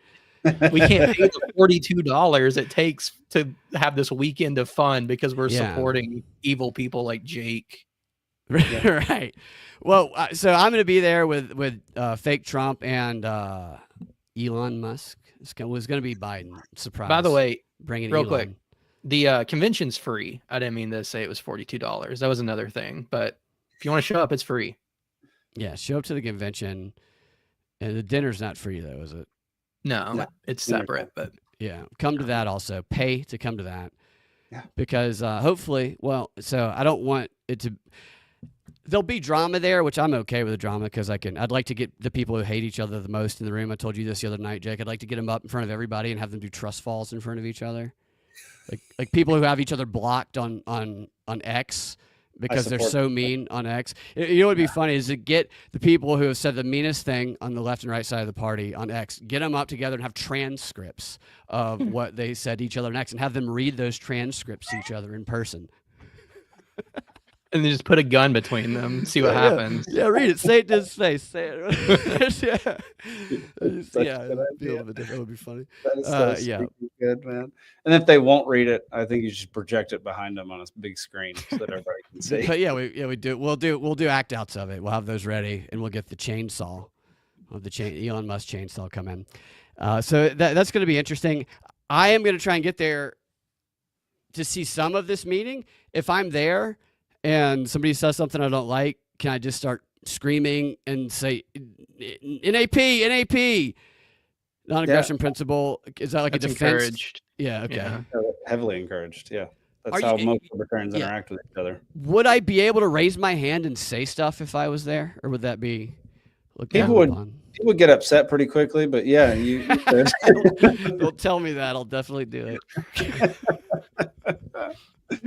Speaker 3: We can't pay the $42 it takes to have this weekend of fun because we're supporting evil people like Jake.
Speaker 1: Right. Well, so I'm going to be there with fake Trump and Elon Musk. Was going to be Biden. Surprise.
Speaker 3: By the way,
Speaker 1: bringing
Speaker 3: real
Speaker 1: Elon.
Speaker 3: Quick, the convention's free. I didn't mean to say it was $42. That was another thing. But if you want to show up, it's free.
Speaker 1: Yeah, show up to the convention. And the dinner's not free, though, is it?
Speaker 3: No, it's separate. But
Speaker 1: yeah, come to that also. Pay to come to that.
Speaker 2: Yeah.
Speaker 1: Because hopefully, so I don't want it to. there'll be drama there, which I'm okay with the drama because I'd like to get the people who hate each other the most in the room. I told you this the other night, Jake. I'd like to get them up in front of everybody and have them do trust falls in front of each other. Like people who have each other blocked on X because they're so mean on X. You know what would be funny is to get the people who have said the meanest thing on the left and right side of the party on X, get them up together and have transcripts of what they said to each other on X and have them read those transcripts to each other in person.
Speaker 3: And then just put a gun between them, see what happens.
Speaker 1: Yeah, read it. Say it to his face. Say it. That would be funny.
Speaker 2: That is so good, man. And if they won't read it, I think you should project it behind them on a big screen so that everybody can see.
Speaker 1: But we do. We'll do act outs of it. We'll have those ready, and we'll get the chainsaw, Elon Musk chainsaw come in. So that's going to be interesting. I am going to try and get there to see some of this meeting. If I'm there and somebody says something I don't like, can I just start screaming and say, NAP, non-aggression principle? Is that like
Speaker 3: That's
Speaker 1: a defense?
Speaker 3: Encouraged.
Speaker 1: Yeah, okay.
Speaker 3: Yeah.
Speaker 2: Heavily encouraged, yeah. That's how most libertarians interact with each other.
Speaker 1: Would I be able to raise my hand and say stuff if I was there? Or would that be
Speaker 2: People would get upset pretty quickly, but yeah, you could.
Speaker 1: Don't tell me that. I'll definitely do it.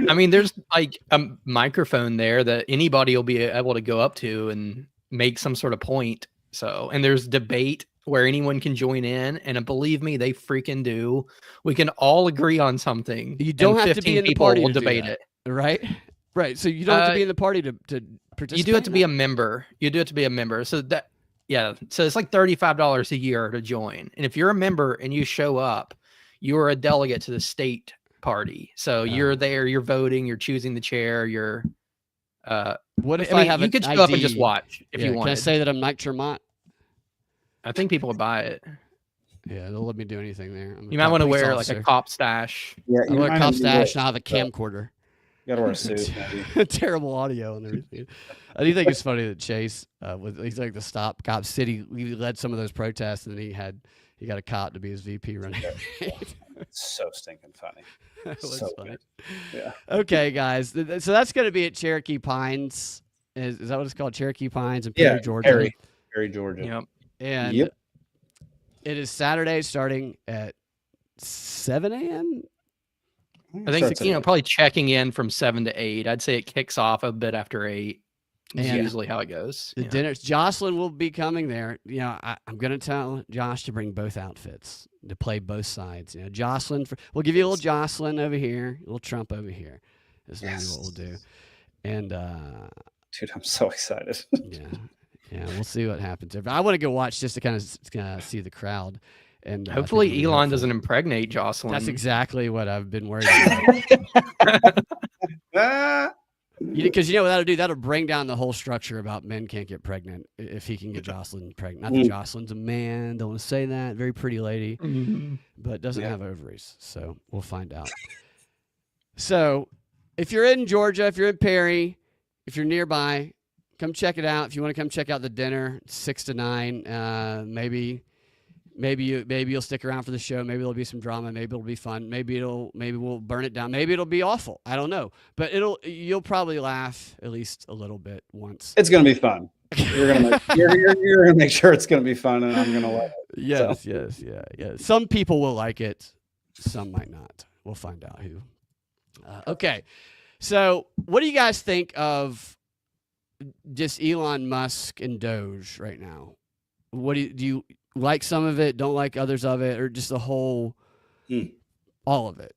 Speaker 3: I mean, there's like a microphone there that anybody will be able to go up to and make some sort of point. So, and there's debate where anyone can join in. And believe me, they freaking do. We can all agree on something.
Speaker 1: You don't have to be in the party to
Speaker 3: debate it.
Speaker 1: Right? Right. So you don't have to be in the party to participate.
Speaker 3: You do have to be a member. You do have to be a member. So that, yeah. So it's like $35 a year to join. And if you're a member and you show up, you are a delegate to the state party. So you're there, you're voting, you're choosing the chair, you're
Speaker 1: what if I have
Speaker 3: you could show up and just watch if you want.
Speaker 1: Can I say that I'm Mike Tremont?
Speaker 3: I think people would buy it.
Speaker 1: Yeah, they'll let me do anything there.
Speaker 3: You might want to wear like a cop stash.
Speaker 2: Yeah,
Speaker 1: I wear a cop stash and I have a camcorder.
Speaker 2: You gotta wear a suit. Maybe.
Speaker 1: Terrible audio and everything. I do think it's funny that Chase, he's like the stop cop city. He led some of those protests, and he got a cop to be his VP running.
Speaker 2: So stinking funny.
Speaker 1: That was
Speaker 2: so
Speaker 1: funny.
Speaker 2: Good. Yeah.
Speaker 1: Okay, guys. So that's going to be at Cherokee Pines. Is that what it's called? Cherokee Pines in Perry, Georgia.
Speaker 2: Perry, Georgia.
Speaker 1: Yep. And it is Saturday starting at 7 a.m.
Speaker 3: I think probably checking in from 7 to 8. I'd say it kicks off a bit after 8. That's usually how it goes.
Speaker 1: The dinners. Jocelyn will be coming there. You know, I'm going to tell Josh to bring both outfits to play both sides. You know, Jocelyn. We'll give you a little Jocelyn over here, a little Trump over here. Is maybe what we'll do. And
Speaker 2: dude, I'm so excited.
Speaker 1: Yeah, we'll see what happens. I want to go watch just to kind of see the crowd. And
Speaker 3: hopefully Elon doesn't impregnate Jocelyn.
Speaker 1: That's exactly what I've been worried about. Because you know what that'll do? That'll bring down the whole structure about men can't get pregnant if he can get Jocelyn pregnant. Not that Jocelyn's a man. Don't want to say that. Very pretty lady, but doesn't have ovaries. So we'll find out. So if you're in Georgia, if you're in Perry, if you're nearby, come check it out. If you want to come check out the dinner, 6 to 9, maybe you'll stick around for the show. Maybe there'll be some drama. Maybe it'll be fun. Maybe we'll burn it down. Maybe it'll be awful. I don't know. But you'll probably laugh at least a little bit once.
Speaker 2: It's gonna be fun. You're gonna make sure it's gonna be fun, and I'm gonna love it.
Speaker 1: Yes, yeah. Some people will like it. Some might not. We'll find out who. Okay. So what do you guys think of just Elon Musk and Doge right now? What do you like some of it, don't like others of it, or just the whole, all of it?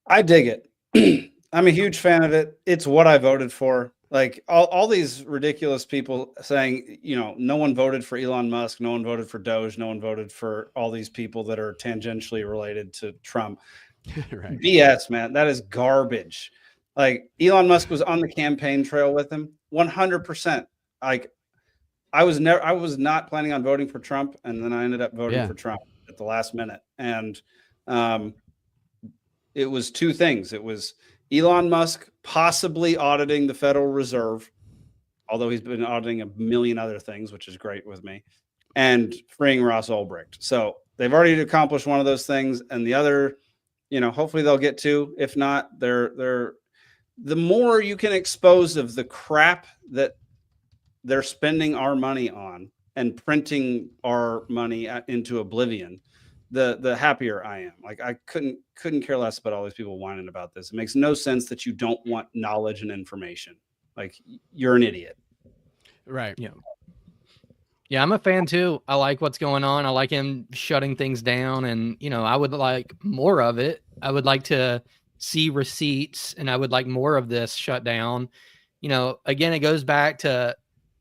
Speaker 2: I dig it. I'm a huge fan of it. It's what I voted for. Like all these ridiculous people saying, no one voted for Elon Musk, no one voted for Doge, no one voted for all these people that are tangentially related to Trump.
Speaker 1: Right.
Speaker 2: BS, man. That is garbage. Like Elon Musk was on the campaign trail with him 100%. Like I was not planning on voting for Trump, and then I ended up voting for Trump at the last minute. And it was two things. It was Elon Musk possibly auditing the Federal Reserve, although he's been auditing a million other things, which is great with me, and freeing Ross Ulbricht. So they've already accomplished one of those things, and the other, hopefully they'll get to. If not, they're the more you can expose of the crap that they're spending our money on and printing our money into oblivion, the happier I am. Like, I couldn't care less about all these people whining about this. It makes no sense that you don't want knowledge and information. Like, you're an idiot.
Speaker 1: Right.
Speaker 3: Yeah. Yeah, I'm a fan too. I like what's going on. I like him shutting things down, and I would like more of it. I would like to see receipts, and I would like more of this shut down. Again, it goes back to,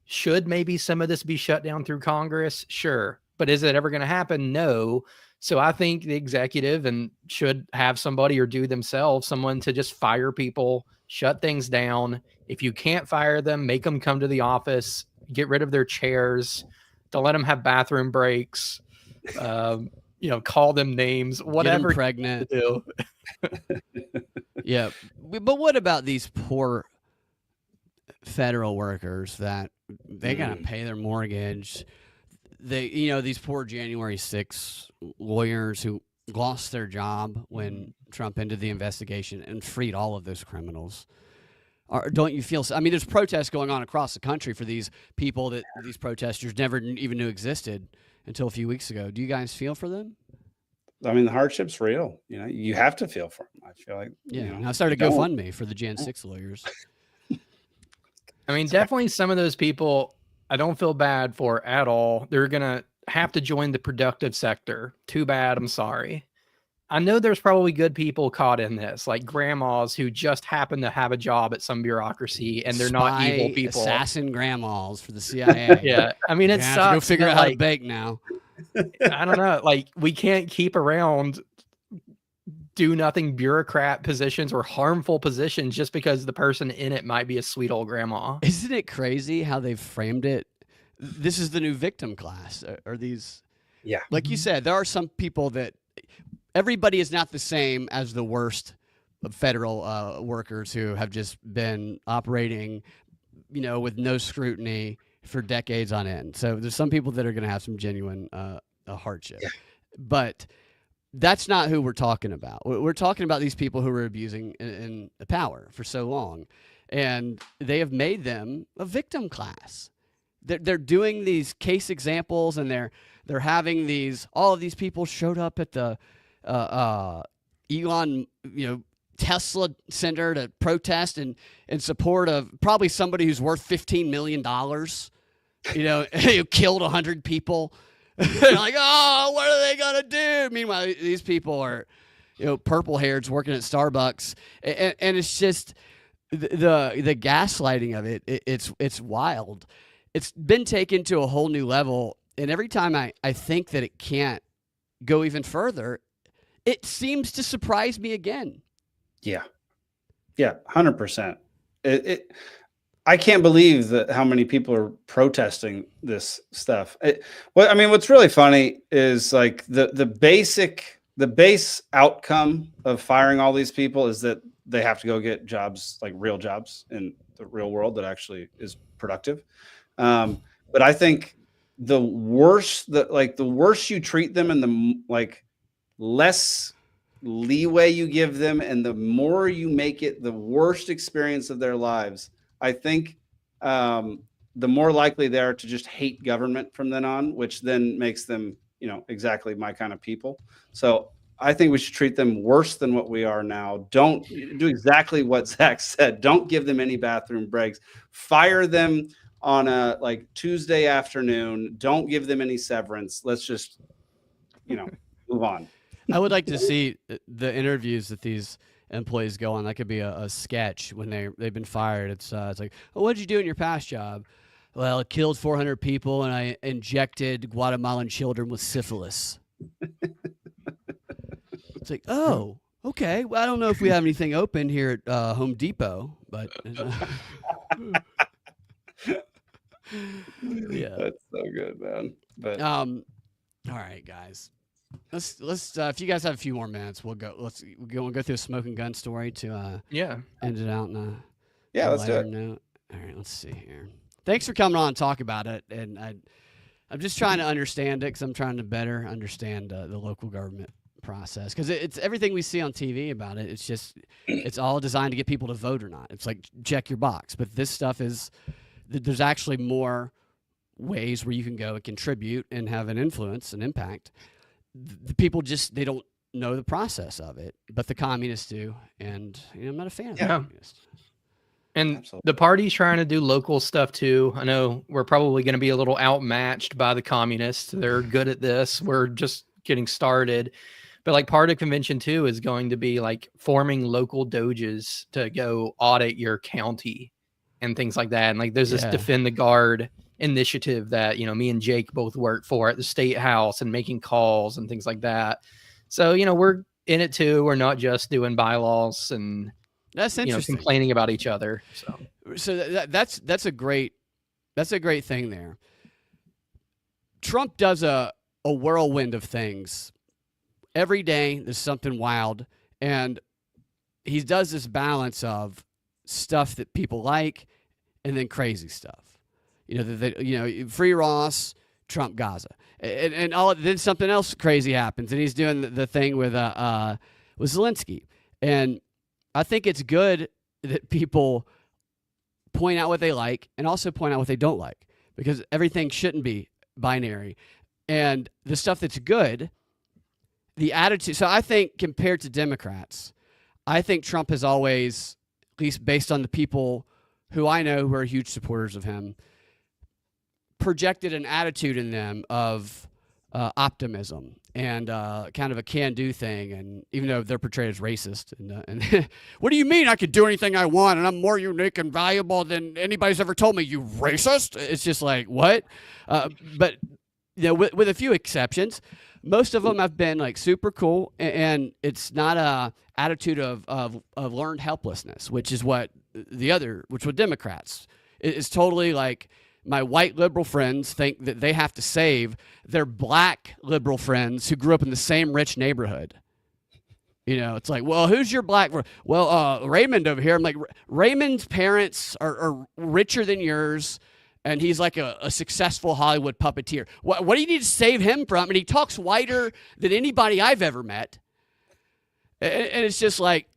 Speaker 3: should maybe some of this be shut down through Congress? Sure. But is it ever going to happen? No. So I think the executive should have somebody, or do themselves, someone to just fire people, shut things down. If you can't fire them, make them come to the office, get rid of their chairs, don't let them have bathroom breaks, call them names, whatever.
Speaker 1: Get them pregnant. Do. Yeah. But what about these poor federal workers that they got to pay their mortgage? These poor January 6 lawyers who lost their job when Trump ended the investigation and freed all of those criminals. Don't you feel? I mean, there's protests going on across the country for these people that these protesters never even knew existed until a few weeks ago. Do you guys feel for them?
Speaker 2: I mean, the hardship's real. You have to feel for them. I feel like,
Speaker 1: I started a GoFundMe for the Jan 6 lawyers.
Speaker 3: I mean, definitely some of those people I don't feel bad for at all. They're going to have to join the productive sector. Too bad. I'm sorry. I know there's probably good people caught in this, like grandmas who just happen to have a job at some bureaucracy, and they're not evil people.
Speaker 1: Assassin grandmas for the CIA.
Speaker 3: Yeah. I mean, it sucks.
Speaker 1: Go figure out how to bake now.
Speaker 3: I don't know. Like, we can't keep around do nothing bureaucrat positions or harmful positions just because the person in it might be a sweet old grandma.
Speaker 1: Isn't it crazy how they've framed it? This is the new victim class. Are these?
Speaker 2: Yeah.
Speaker 1: Like you said, there are some people that everybody is not the same as the worst federal workers who have just been operating, with no scrutiny for decades on end. So there's some people that are going to have some genuine hardship, but that's not who we're talking about. We're talking about these people who are abusing in power for so long, and they have made them a victim class. They're doing these case examples, and they're having all of these people showed up at the Elon, Tesla Center to protest in support of probably somebody who's worth $15 million, who killed 100 people. Like, oh, what are they going to do? Meanwhile, these people are, purple hairs working at Starbucks. And it's just the gaslighting of it. It's wild. It's been taken to a whole new level. And every time I think that it can't go even further, it seems to surprise me again.
Speaker 2: Yeah. Yeah. 100%. I can't believe how many people are protesting this stuff. What's really funny is like the base outcome of firing all these people is that they have to go get jobs, like real jobs in the real world that actually is productive. But I think the worse you treat them and the less leeway you give them and the more you make it the worst experience of their lives, I think the more likely they are to just hate government from then on, which then makes them, exactly my kind of people. So I think we should treat them worse than what we are now. Don't do exactly what Zach said. Don't give them any bathroom breaks. Fire them on a Tuesday afternoon. Don't give them any severance. Let's just, move on.
Speaker 1: I would like to see the interviews that these employees go on. That could be a sketch when they've been fired. It's like, oh, what did you do in your past job? Well, I killed 400 people and I injected Guatemalan children with syphilis. It's like, oh, okay. Well, I don't know if we have anything open here at Home Depot, but yeah,
Speaker 2: that's so good, man. But
Speaker 1: all right, guys. Let's if you guys have a few more minutes, we'll go through a smoking gun story to end it out in a
Speaker 2: let's do it.
Speaker 1: note. All right, let's see here. Thanks for coming on and talk about it, and I'm just trying to understand it because I'm trying to better understand the local government process because it's everything we see on TV about it. It's just it's all designed to get people to vote or not. It's like check your box, but this stuff is there's actually more ways where you can go and contribute and have an influence and impact. The people just they don't know the process of it, but the communists do, and I'm not a fan of the communists.
Speaker 3: And
Speaker 2: Absolutely.
Speaker 3: the party's trying to do local stuff too. I know we're probably going to be a little outmatched by the communists. They're good at this. We're just getting started. But like part of convention too is going to be like forming local doges to go audit your county and things like that. And like there's this Defend the Guard initiative that, me and Jake both work for at the state house and making calls and things like that. So, we're in it too. We're not just doing bylaws and
Speaker 1: that's interesting.
Speaker 3: Complaining about each other.
Speaker 1: So that's a great thing there. Trump does a whirlwind of things every day. There's something wild, and he does this balance of stuff that people like and then crazy stuff. Free Ross, Trump Gaza, and all. Then something else crazy happens, and he's doing the thing with Zelensky, and I think it's good that people point out what they like and also point out what they don't like, because everything shouldn't be binary. And the stuff that's good, the attitude. So I think compared to Democrats, I think Trump has always, at least based on the people who I know who are huge supporters of him, projected an attitude in them of optimism and kind of a can-do thing, and even though they're portrayed as racist, and what do you mean I could do anything I want and I'm more unique and valuable than anybody's ever told me, you racist? It's just like, what? But with a few exceptions, most of them have been like super cool, and it's not a attitude of learned helplessness, which is what Democrats is totally like. My white liberal friends think that they have to save their black liberal friends who grew up in the same rich neighborhood. It's like, well, who's your black? Well, Raymond over here. I'm like, Raymond's parents are richer than yours, and he's like a successful Hollywood puppeteer. What do you need to save him from? And he talks whiter than anybody I've ever met. And it's just like,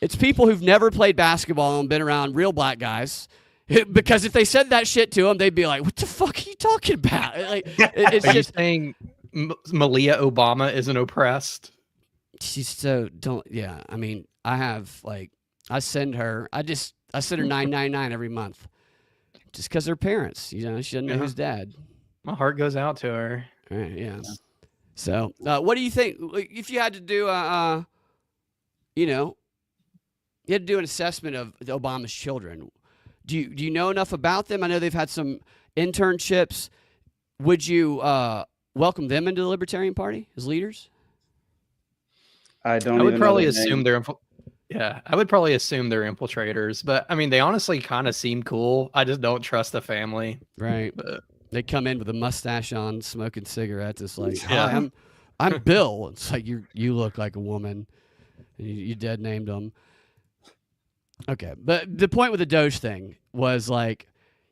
Speaker 1: it's people who've never played basketball and been around real black guys. Because if they said that shit to him, they'd be like, "What the fuck are you talking about?" Like, it's
Speaker 3: Are
Speaker 1: just
Speaker 3: you saying Malia Obama isn't oppressed?
Speaker 1: She's so don't. Yeah, I mean, I send her $9.99 every month, just because her parents. She doesn't know who's dad.
Speaker 3: My heart goes out to her.
Speaker 1: Right, yeah. So, what do you think if you had to do you had to do an assessment of Obama's children? Do you know enough about them? I know they've had some internships. Would you welcome them into the Libertarian Party as leaders?
Speaker 2: I
Speaker 3: would probably assume they're infiltrators, but I mean, they honestly kind of seem cool. I just don't trust the family.
Speaker 1: Right. But they come in with a mustache on, smoking cigarettes. It's like, hi, I'm Bill. It's like you look like a woman. You dead named them. Okay, but the point with the Doge thing was like,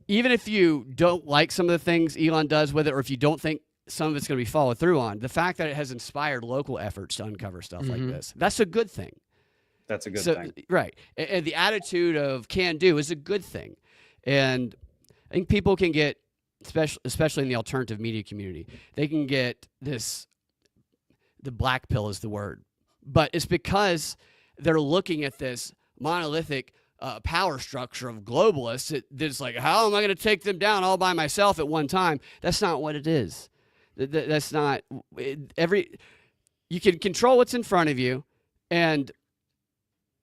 Speaker 1: even if you don't like some of the things Elon does with it, or if you don't think some of it's going to be followed through on, the fact that it has inspired local efforts to uncover stuff like this, that's a good thing.
Speaker 2: That's a good thing.
Speaker 1: Right. And the attitude of can do is a good thing. And I think people can get, especially in the alternative media community, they can get the black pill is the word, but it's because they're looking at this monolithic power structure of globalists that's like, how am I going to take them down all by myself at one time? That's not what it is. That's not you can control what's in front of you, and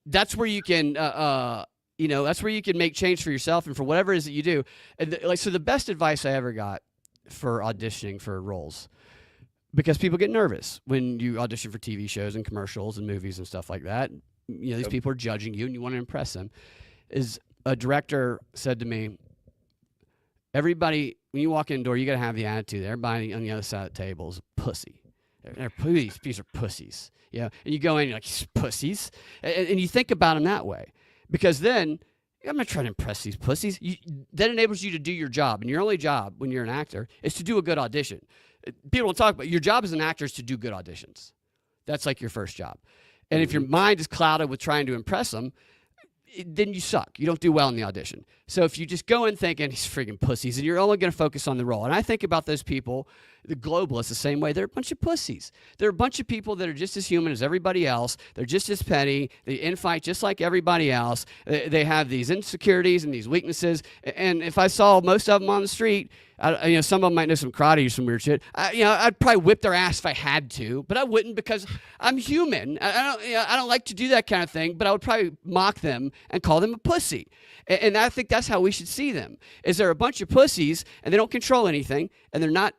Speaker 1: that's where you can that's where you can make change for yourself and for whatever it is that you do. And so the best advice I ever got for auditioning for roles, because people get nervous when you audition for TV shows and commercials and movies and stuff like that. These people are judging you and you want to impress them. Is a director said to me, everybody, when you walk in the door, you got to have the attitude. Everybody on the other side of the table is a pussy. These are pussies. And you go in, you're like, pussies. And you think about them that way. Because then, I'm not trying to impress these pussies. That enables you to do your job. And your only job when you're an actor is to do a good audition. People don't talk about your job as an actor is to do good auditions. That's like your first job. And if your mind is clouded with trying to impress them, then you suck. You don't do well in the audition. So if you just go in thinking these friggin' pussies, and you're only going to focus on the role. And I think about those people, the globalists, the same way. They're a bunch of pussies. They're a bunch of people that are just as human as everybody else. They're just as petty. They infight just like everybody else. They have these insecurities and these weaknesses. And if I saw most of them on the street, some of them might know some karate or some weird shit. I'd probably whip their ass if I had to, but I wouldn't because I'm human. I don't like to do that kind of thing, but I would probably mock them and call them a pussy. And I think that's how we should see them. Is they're a bunch of pussies and they don't control anything and they're not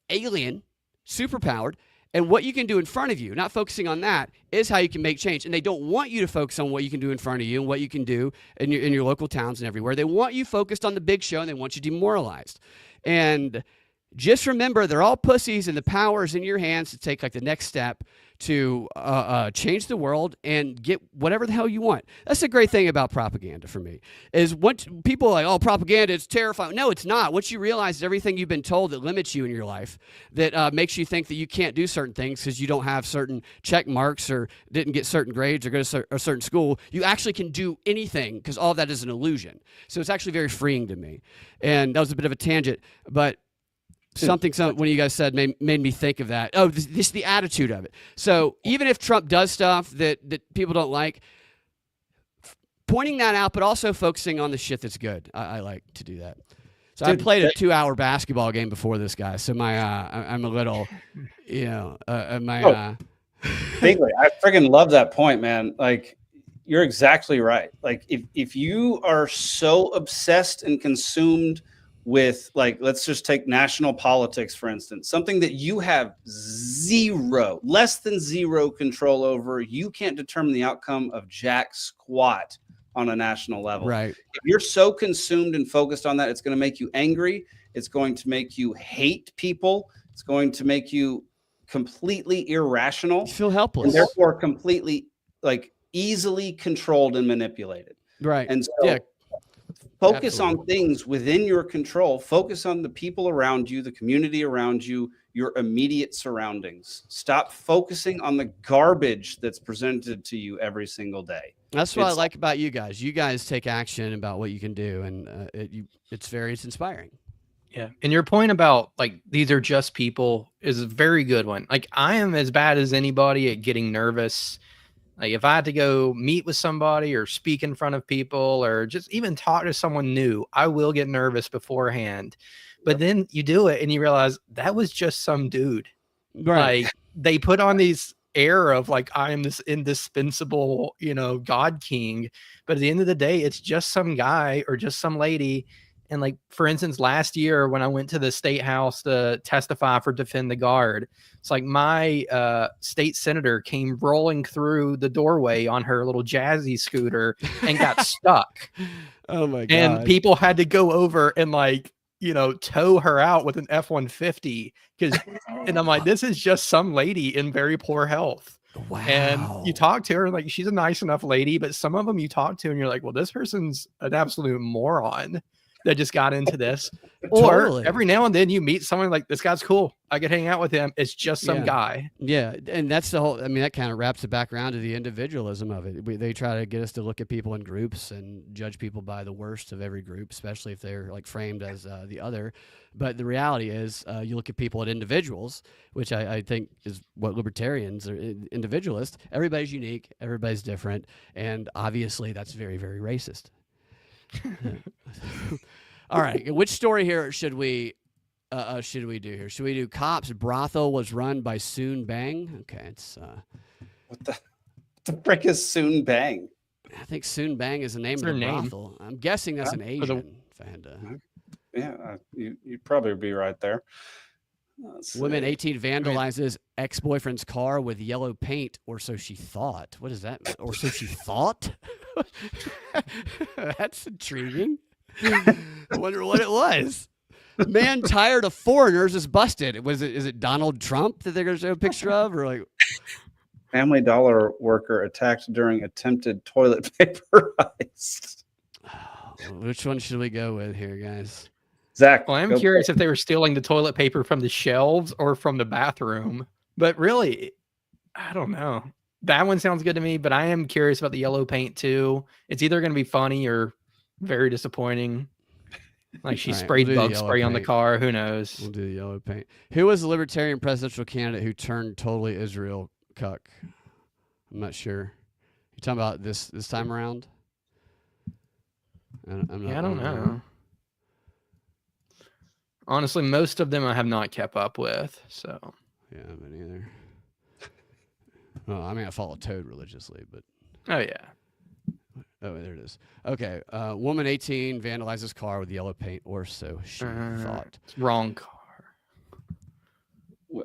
Speaker 1: alien, superpowered. And what you can do in front of you, not focusing on that, is how you can make change. And they don't want you to focus on what you can do in front of you and what you can do in your local towns and everywhere. They want you focused on the big show and they want you demoralized. And just remember, they're all pussies and the power is in your hands to take like the next step to change the world and get whatever the hell you want. That's the great thing about propaganda for me, is once people are like, oh, propaganda, it's terrifying. No, it's not. Once you realize everything you've been told that limits you in your life, that makes you think that you can't do certain things because you don't have certain check marks or didn't get certain grades or go to a certain school, you actually can do anything because all of that is an illusion. So it's actually very freeing to me. And that was a bit of a tangent, but something when you guys said made me think of that. Oh, this the attitude of it. So even if Trump does stuff that people don't like, pointing that out, but also focusing on the shit that's good. I like to do that. So I played a 2-hour basketball game before this guy. So I'm a little,
Speaker 2: Bingley, I friggin' love that point, man. Like, you're exactly right. Like, if you are so obsessed and consumed with, like, let's just take national politics, for instance, something that you have less than zero control over. You can't determine the outcome of jack squat on a national level.
Speaker 1: Right.
Speaker 2: If you're so consumed and focused on that, it's going to make you angry. It's going to make you hate people. It's going to make you completely irrational.
Speaker 1: You feel helpless.
Speaker 2: And therefore completely, like, easily controlled and manipulated.
Speaker 1: Right.
Speaker 2: And so focus on things within your control. Focus on the people around you, the community around you, your immediate surroundings. Stop focusing on the garbage that's presented to you every single day.
Speaker 1: That's what I like about you guys. You guys take action about what you can do, and it's inspiring.
Speaker 3: Yeah. And your point about, like, these are just people is a very good one. Like, I am as bad as anybody at getting nervous. Like, if I had to go meet with somebody or speak in front of people or just even talk to someone new, I will get nervous beforehand. But then you do it and you realize that was just some dude.
Speaker 1: Right.
Speaker 3: Like, they put on these air of, like, I am this indispensable, God king. But at the end of the day, it's just some guy or just some lady. And, like, for instance, last year when I went to the state house to testify for Defend the Guard, it's like my state senator came rolling through the doorway on her little jazzy scooter and got stuck.
Speaker 1: Oh my God.
Speaker 3: And people had to go over and, like, tow her out with an F-150 and I'm like, this is just some lady in very poor health.
Speaker 1: Wow.
Speaker 3: And you talk to her and, like, she's a nice enough lady, but some of them you talk to and you're like, well, this person's an absolute moron that just got into this. Or every now and then you meet someone like, this guy's cool, I could hang out with him. It's just some guy.
Speaker 1: Yeah. And that's the whole, that kind of wraps it back around to the individualism of it. They try to get us to look at people in groups and judge people by the worst of every group, especially if they're, like, framed as the other. But the reality is you look at people at individuals, which I think is what libertarians are, individualists. Everybody's unique. Everybody's different. And obviously that's very, very racist. All right, which story here should we do here? Should we do cops brothel was run by Soon Bang? Okay, it's
Speaker 2: what the frick is Soon Bang?
Speaker 1: I think Soon Bang is the name of the brothel. I'm guessing that's an Asian. If I had to.
Speaker 2: You'd probably be right there.
Speaker 1: Woman 18 vandalizes ex-boyfriend's car with yellow paint, or so she thought. What is that? Or so she thought? That's intriguing. I wonder what it was. Man tired of foreigners is busted. Is it Donald Trump that they're going to show a picture of, or like
Speaker 2: Family Dollar worker attacked during attempted toilet paper heist?
Speaker 1: Which one should we go with here, guys?
Speaker 2: Zach,
Speaker 3: well, I'm curious if they were stealing the toilet paper from the shelves or from the bathroom. But really, I don't know. That one sounds good to me, but I am curious about the yellow paint too. It's either going to be funny or very disappointing. Like she
Speaker 1: All right,
Speaker 3: sprayed
Speaker 1: we'll do the
Speaker 3: bug
Speaker 1: yellow
Speaker 3: spray on the
Speaker 1: paint.
Speaker 3: car. Who knows?
Speaker 1: We'll do the yellow paint. Who was the Libertarian presidential candidate who turned totally Israel cuck? I'm not sure. You talking about this time around?
Speaker 3: I don't know. Honestly, most of them I have not kept up with. So
Speaker 1: yeah, me neither. Well, I mean, I follow Toad religiously, but
Speaker 3: oh yeah.
Speaker 1: Oh, there it is. Okay, woman 18 vandalizes car with yellow paint, or so she thought.
Speaker 3: It's wrong car.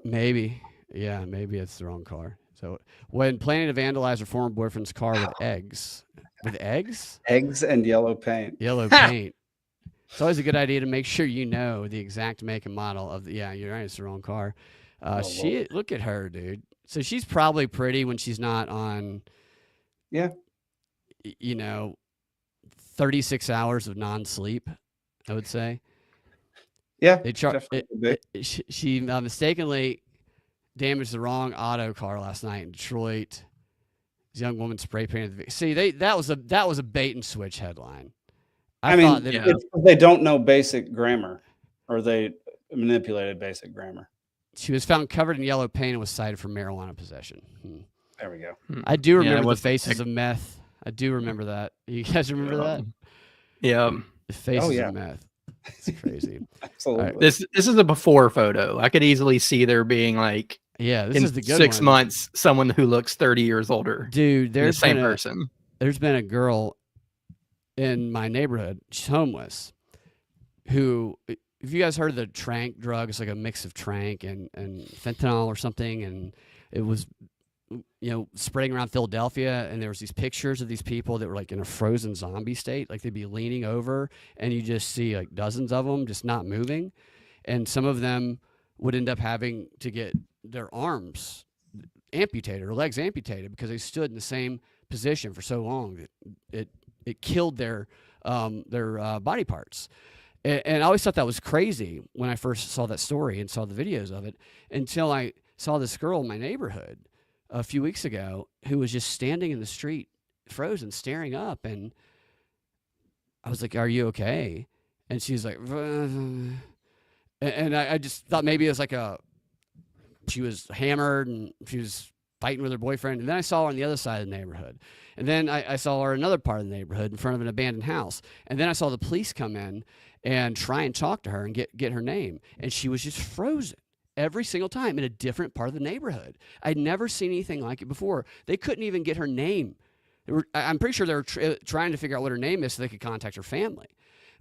Speaker 1: Maybe, yeah, maybe it's the wrong car. So when planning to vandalize her former boyfriend's car with eggs
Speaker 2: and yellow paint.
Speaker 1: Yellow paint. It's always a good idea to make sure you know the exact make and model of the. Yeah, you're right. It's the wrong car. Look at her, dude. So she's probably pretty when she's not on.
Speaker 2: Yeah.
Speaker 1: 36 hours of non-sleep, I would say.
Speaker 2: Yeah.
Speaker 1: She mistakenly damaged the wrong auto car last night in Detroit. This young woman spray painted. See, that was a bait and switch headline.
Speaker 2: I mean, they don't know basic grammar, or they manipulated basic grammar.
Speaker 1: She was found covered in yellow paint and was cited for marijuana possession.
Speaker 2: There we go.
Speaker 1: I do remember the faces of meth. I do remember that. You guys remember that?
Speaker 3: Yeah.
Speaker 1: The faces of meth. It's crazy.
Speaker 2: Absolutely.
Speaker 1: Right.
Speaker 3: This is a before photo. I could easily see there being like,
Speaker 1: this is the good
Speaker 3: 6
Speaker 1: one.
Speaker 3: months, someone who looks 30 years older.
Speaker 1: Dude, there's
Speaker 3: the same person.
Speaker 1: There's been a girl in my neighborhood. She's homeless. Who, have you guys heard of the trank drug? It's like a mix of trank and fentanyl or something, and it was spreading around Philadelphia, and there was these pictures of these people that were like in a frozen zombie state. Like they'd be leaning over and you just see like dozens of them just not moving. And some of them would end up having to get their arms amputated or legs amputated because they stood in the same position for so long that it killed their body parts. And I always thought that was crazy when I first saw that story and saw the videos of it, until I saw this girl in my neighborhood a few weeks ago who was just standing in the street frozen staring up, and I was like, are you okay? And she's like, and I just thought maybe it was like she was hammered and she was fighting with her boyfriend. And then I saw her on the other side of the neighborhood, and then I saw her in another part of the neighborhood in front of an abandoned house, and then I saw the police come in and try and talk to her and get her name, and she was just frozen every single time in a different part of the neighborhood. I'd never seen anything like it before. They couldn't even get her name. I'm pretty sure they were trying to figure out what her name is so they could contact her family.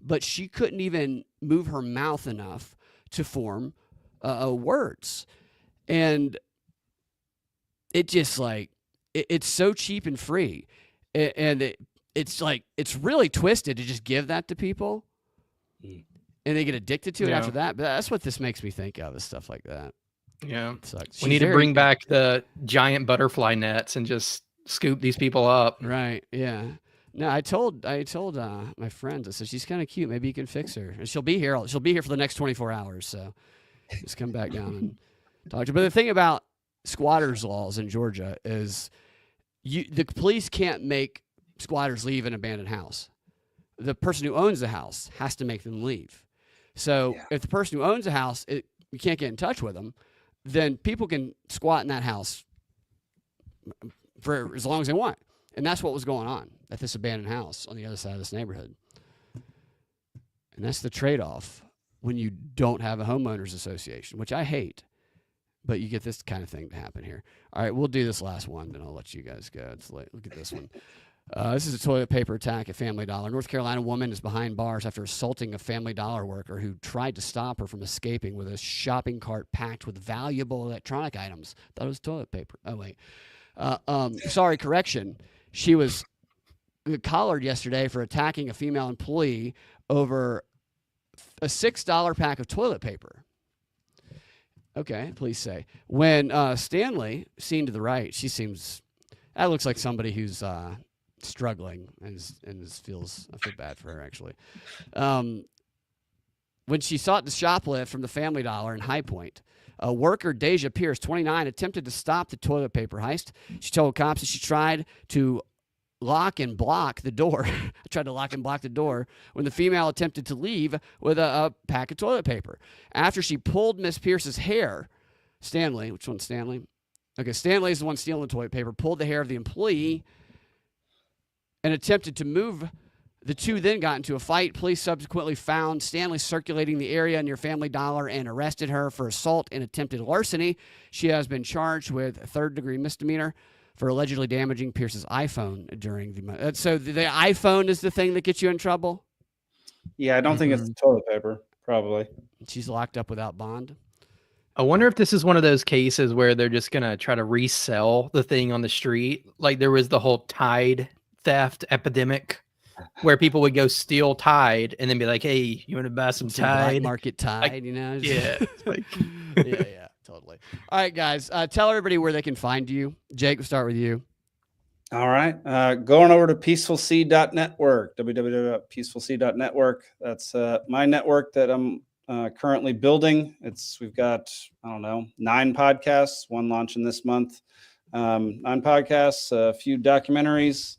Speaker 1: But she couldn't even move her mouth enough to form words. And it just like, it's so cheap and free. And it's like, it's really twisted to just give that to people. And they get addicted to it after that. But that's what this makes me think of, is stuff like that.
Speaker 3: Yeah.
Speaker 1: It sucks.
Speaker 3: We need to bring back the giant butterfly nets and just scoop these people up.
Speaker 1: Right. Yeah. No, I told my friends, I said, she's kind of cute. Maybe you can fix her. And she'll be here. She'll be here for the next 24 hours. So just come back down and talk to her. But the thing about squatters' laws in Georgia is the police can't make squatters leave an abandoned house. The person who owns the house has to make them leave. So if the person who owns the house, you can't get in touch with them, then people can squat in that house for as long as they want. And that's what was going on at this abandoned house on the other side of this neighborhood. And that's the trade-off when you don't have a homeowners association, which I hate, but you get this kind of thing to happen here. All right, we'll do this last one, then I'll let you guys go. It's late. Look at this one. This is a toilet paper attack at Family Dollar. North Carolina woman is behind bars after assaulting a Family Dollar worker who tried to stop her from escaping with a shopping cart packed with valuable electronic items. Thought it was toilet paper. Oh, wait. Sorry, correction. She was collared yesterday for attacking a female employee over a $6 pack of toilet paper. Okay, please say. When Stanley, seen to the right, that looks like somebody who's struggling and feels, I feel bad for her actually. When she sought to shoplift from the Family Dollar in High Point, worker, Deja Pierce, 29, attempted to stop the toilet paper heist. She told cops that she tried to lock and block the door. I tried to lock and block the door when the female attempted to leave with a pack of toilet paper. After she pulled Miss Pierce's hair, Stanley, which one's Stanley? Okay, Stanley is the one stealing the toilet paper, pulled the hair of the employee and attempted to move. The two then got into a fight. Police subsequently found Stanley circulating the area near Family Dollar and arrested her for assault and attempted larceny. She has been charged with a third-degree misdemeanor for allegedly damaging Pierce's iPhone during the... So the iPhone is the thing that gets you in trouble?
Speaker 2: Yeah, I don't think it's the toilet paper, probably.
Speaker 1: She's locked up without bond.
Speaker 3: I wonder if this is one of those cases where they're just going to try to resell the thing on the street. Like there was the whole Tide theft epidemic where people would go steal Tide and then be like, hey, you want to buy some Tide?
Speaker 1: Black market Tide,
Speaker 3: like,
Speaker 1: you know?
Speaker 3: Yeah. Like...
Speaker 1: yeah, totally. All right, guys, tell everybody where they can find you. Jake, we'll start with you.
Speaker 2: All right. Going over to peacefulseed.network, www.peacefulseed.network. That's my network that I'm currently building. We've got, 9 podcasts, one launching this month, 9 podcasts, a few documentaries,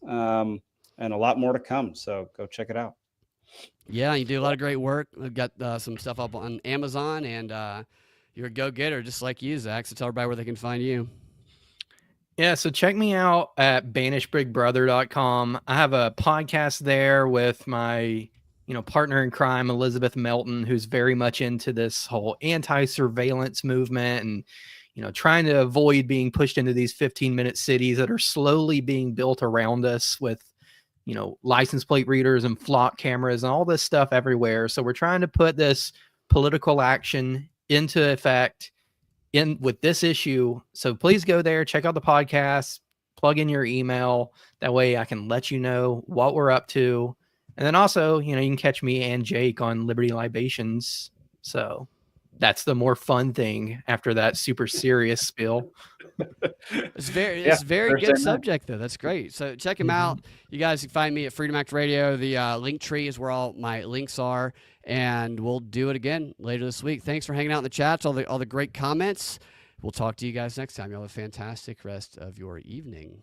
Speaker 2: and a lot more to come. So go check it out.
Speaker 1: Yeah, you do a lot of great work. We've got some stuff up on Amazon, and you're a go-getter just like you, Zach. So tell everybody where they can find you.
Speaker 3: Yeah, so check me out at banishedbigbrother.com. I have a podcast there with my partner in crime, Elizabeth Melton, who's very much into this whole anti-surveillance movement and, trying to avoid being pushed into these 15-minute cities that are slowly being built around us with, license plate readers and flock cameras and all this stuff everywhere. So we're trying to put this political action into effect with this issue. So please go there, check out the podcast, plug in your email. That way I can let you know what we're up to. And then also, you can catch me and Jake on Liberty Libations. So that's the more fun thing after that super serious spiel.
Speaker 1: It's very good subject though. That's great. So check him out. You guys can find me at Freedom Act Radio. The link tree is where all my links are, and we'll do it again later this week. Thanks for hanging out in the chats, all the great comments. We'll talk to you guys next time. You'll have a fantastic rest of your evening.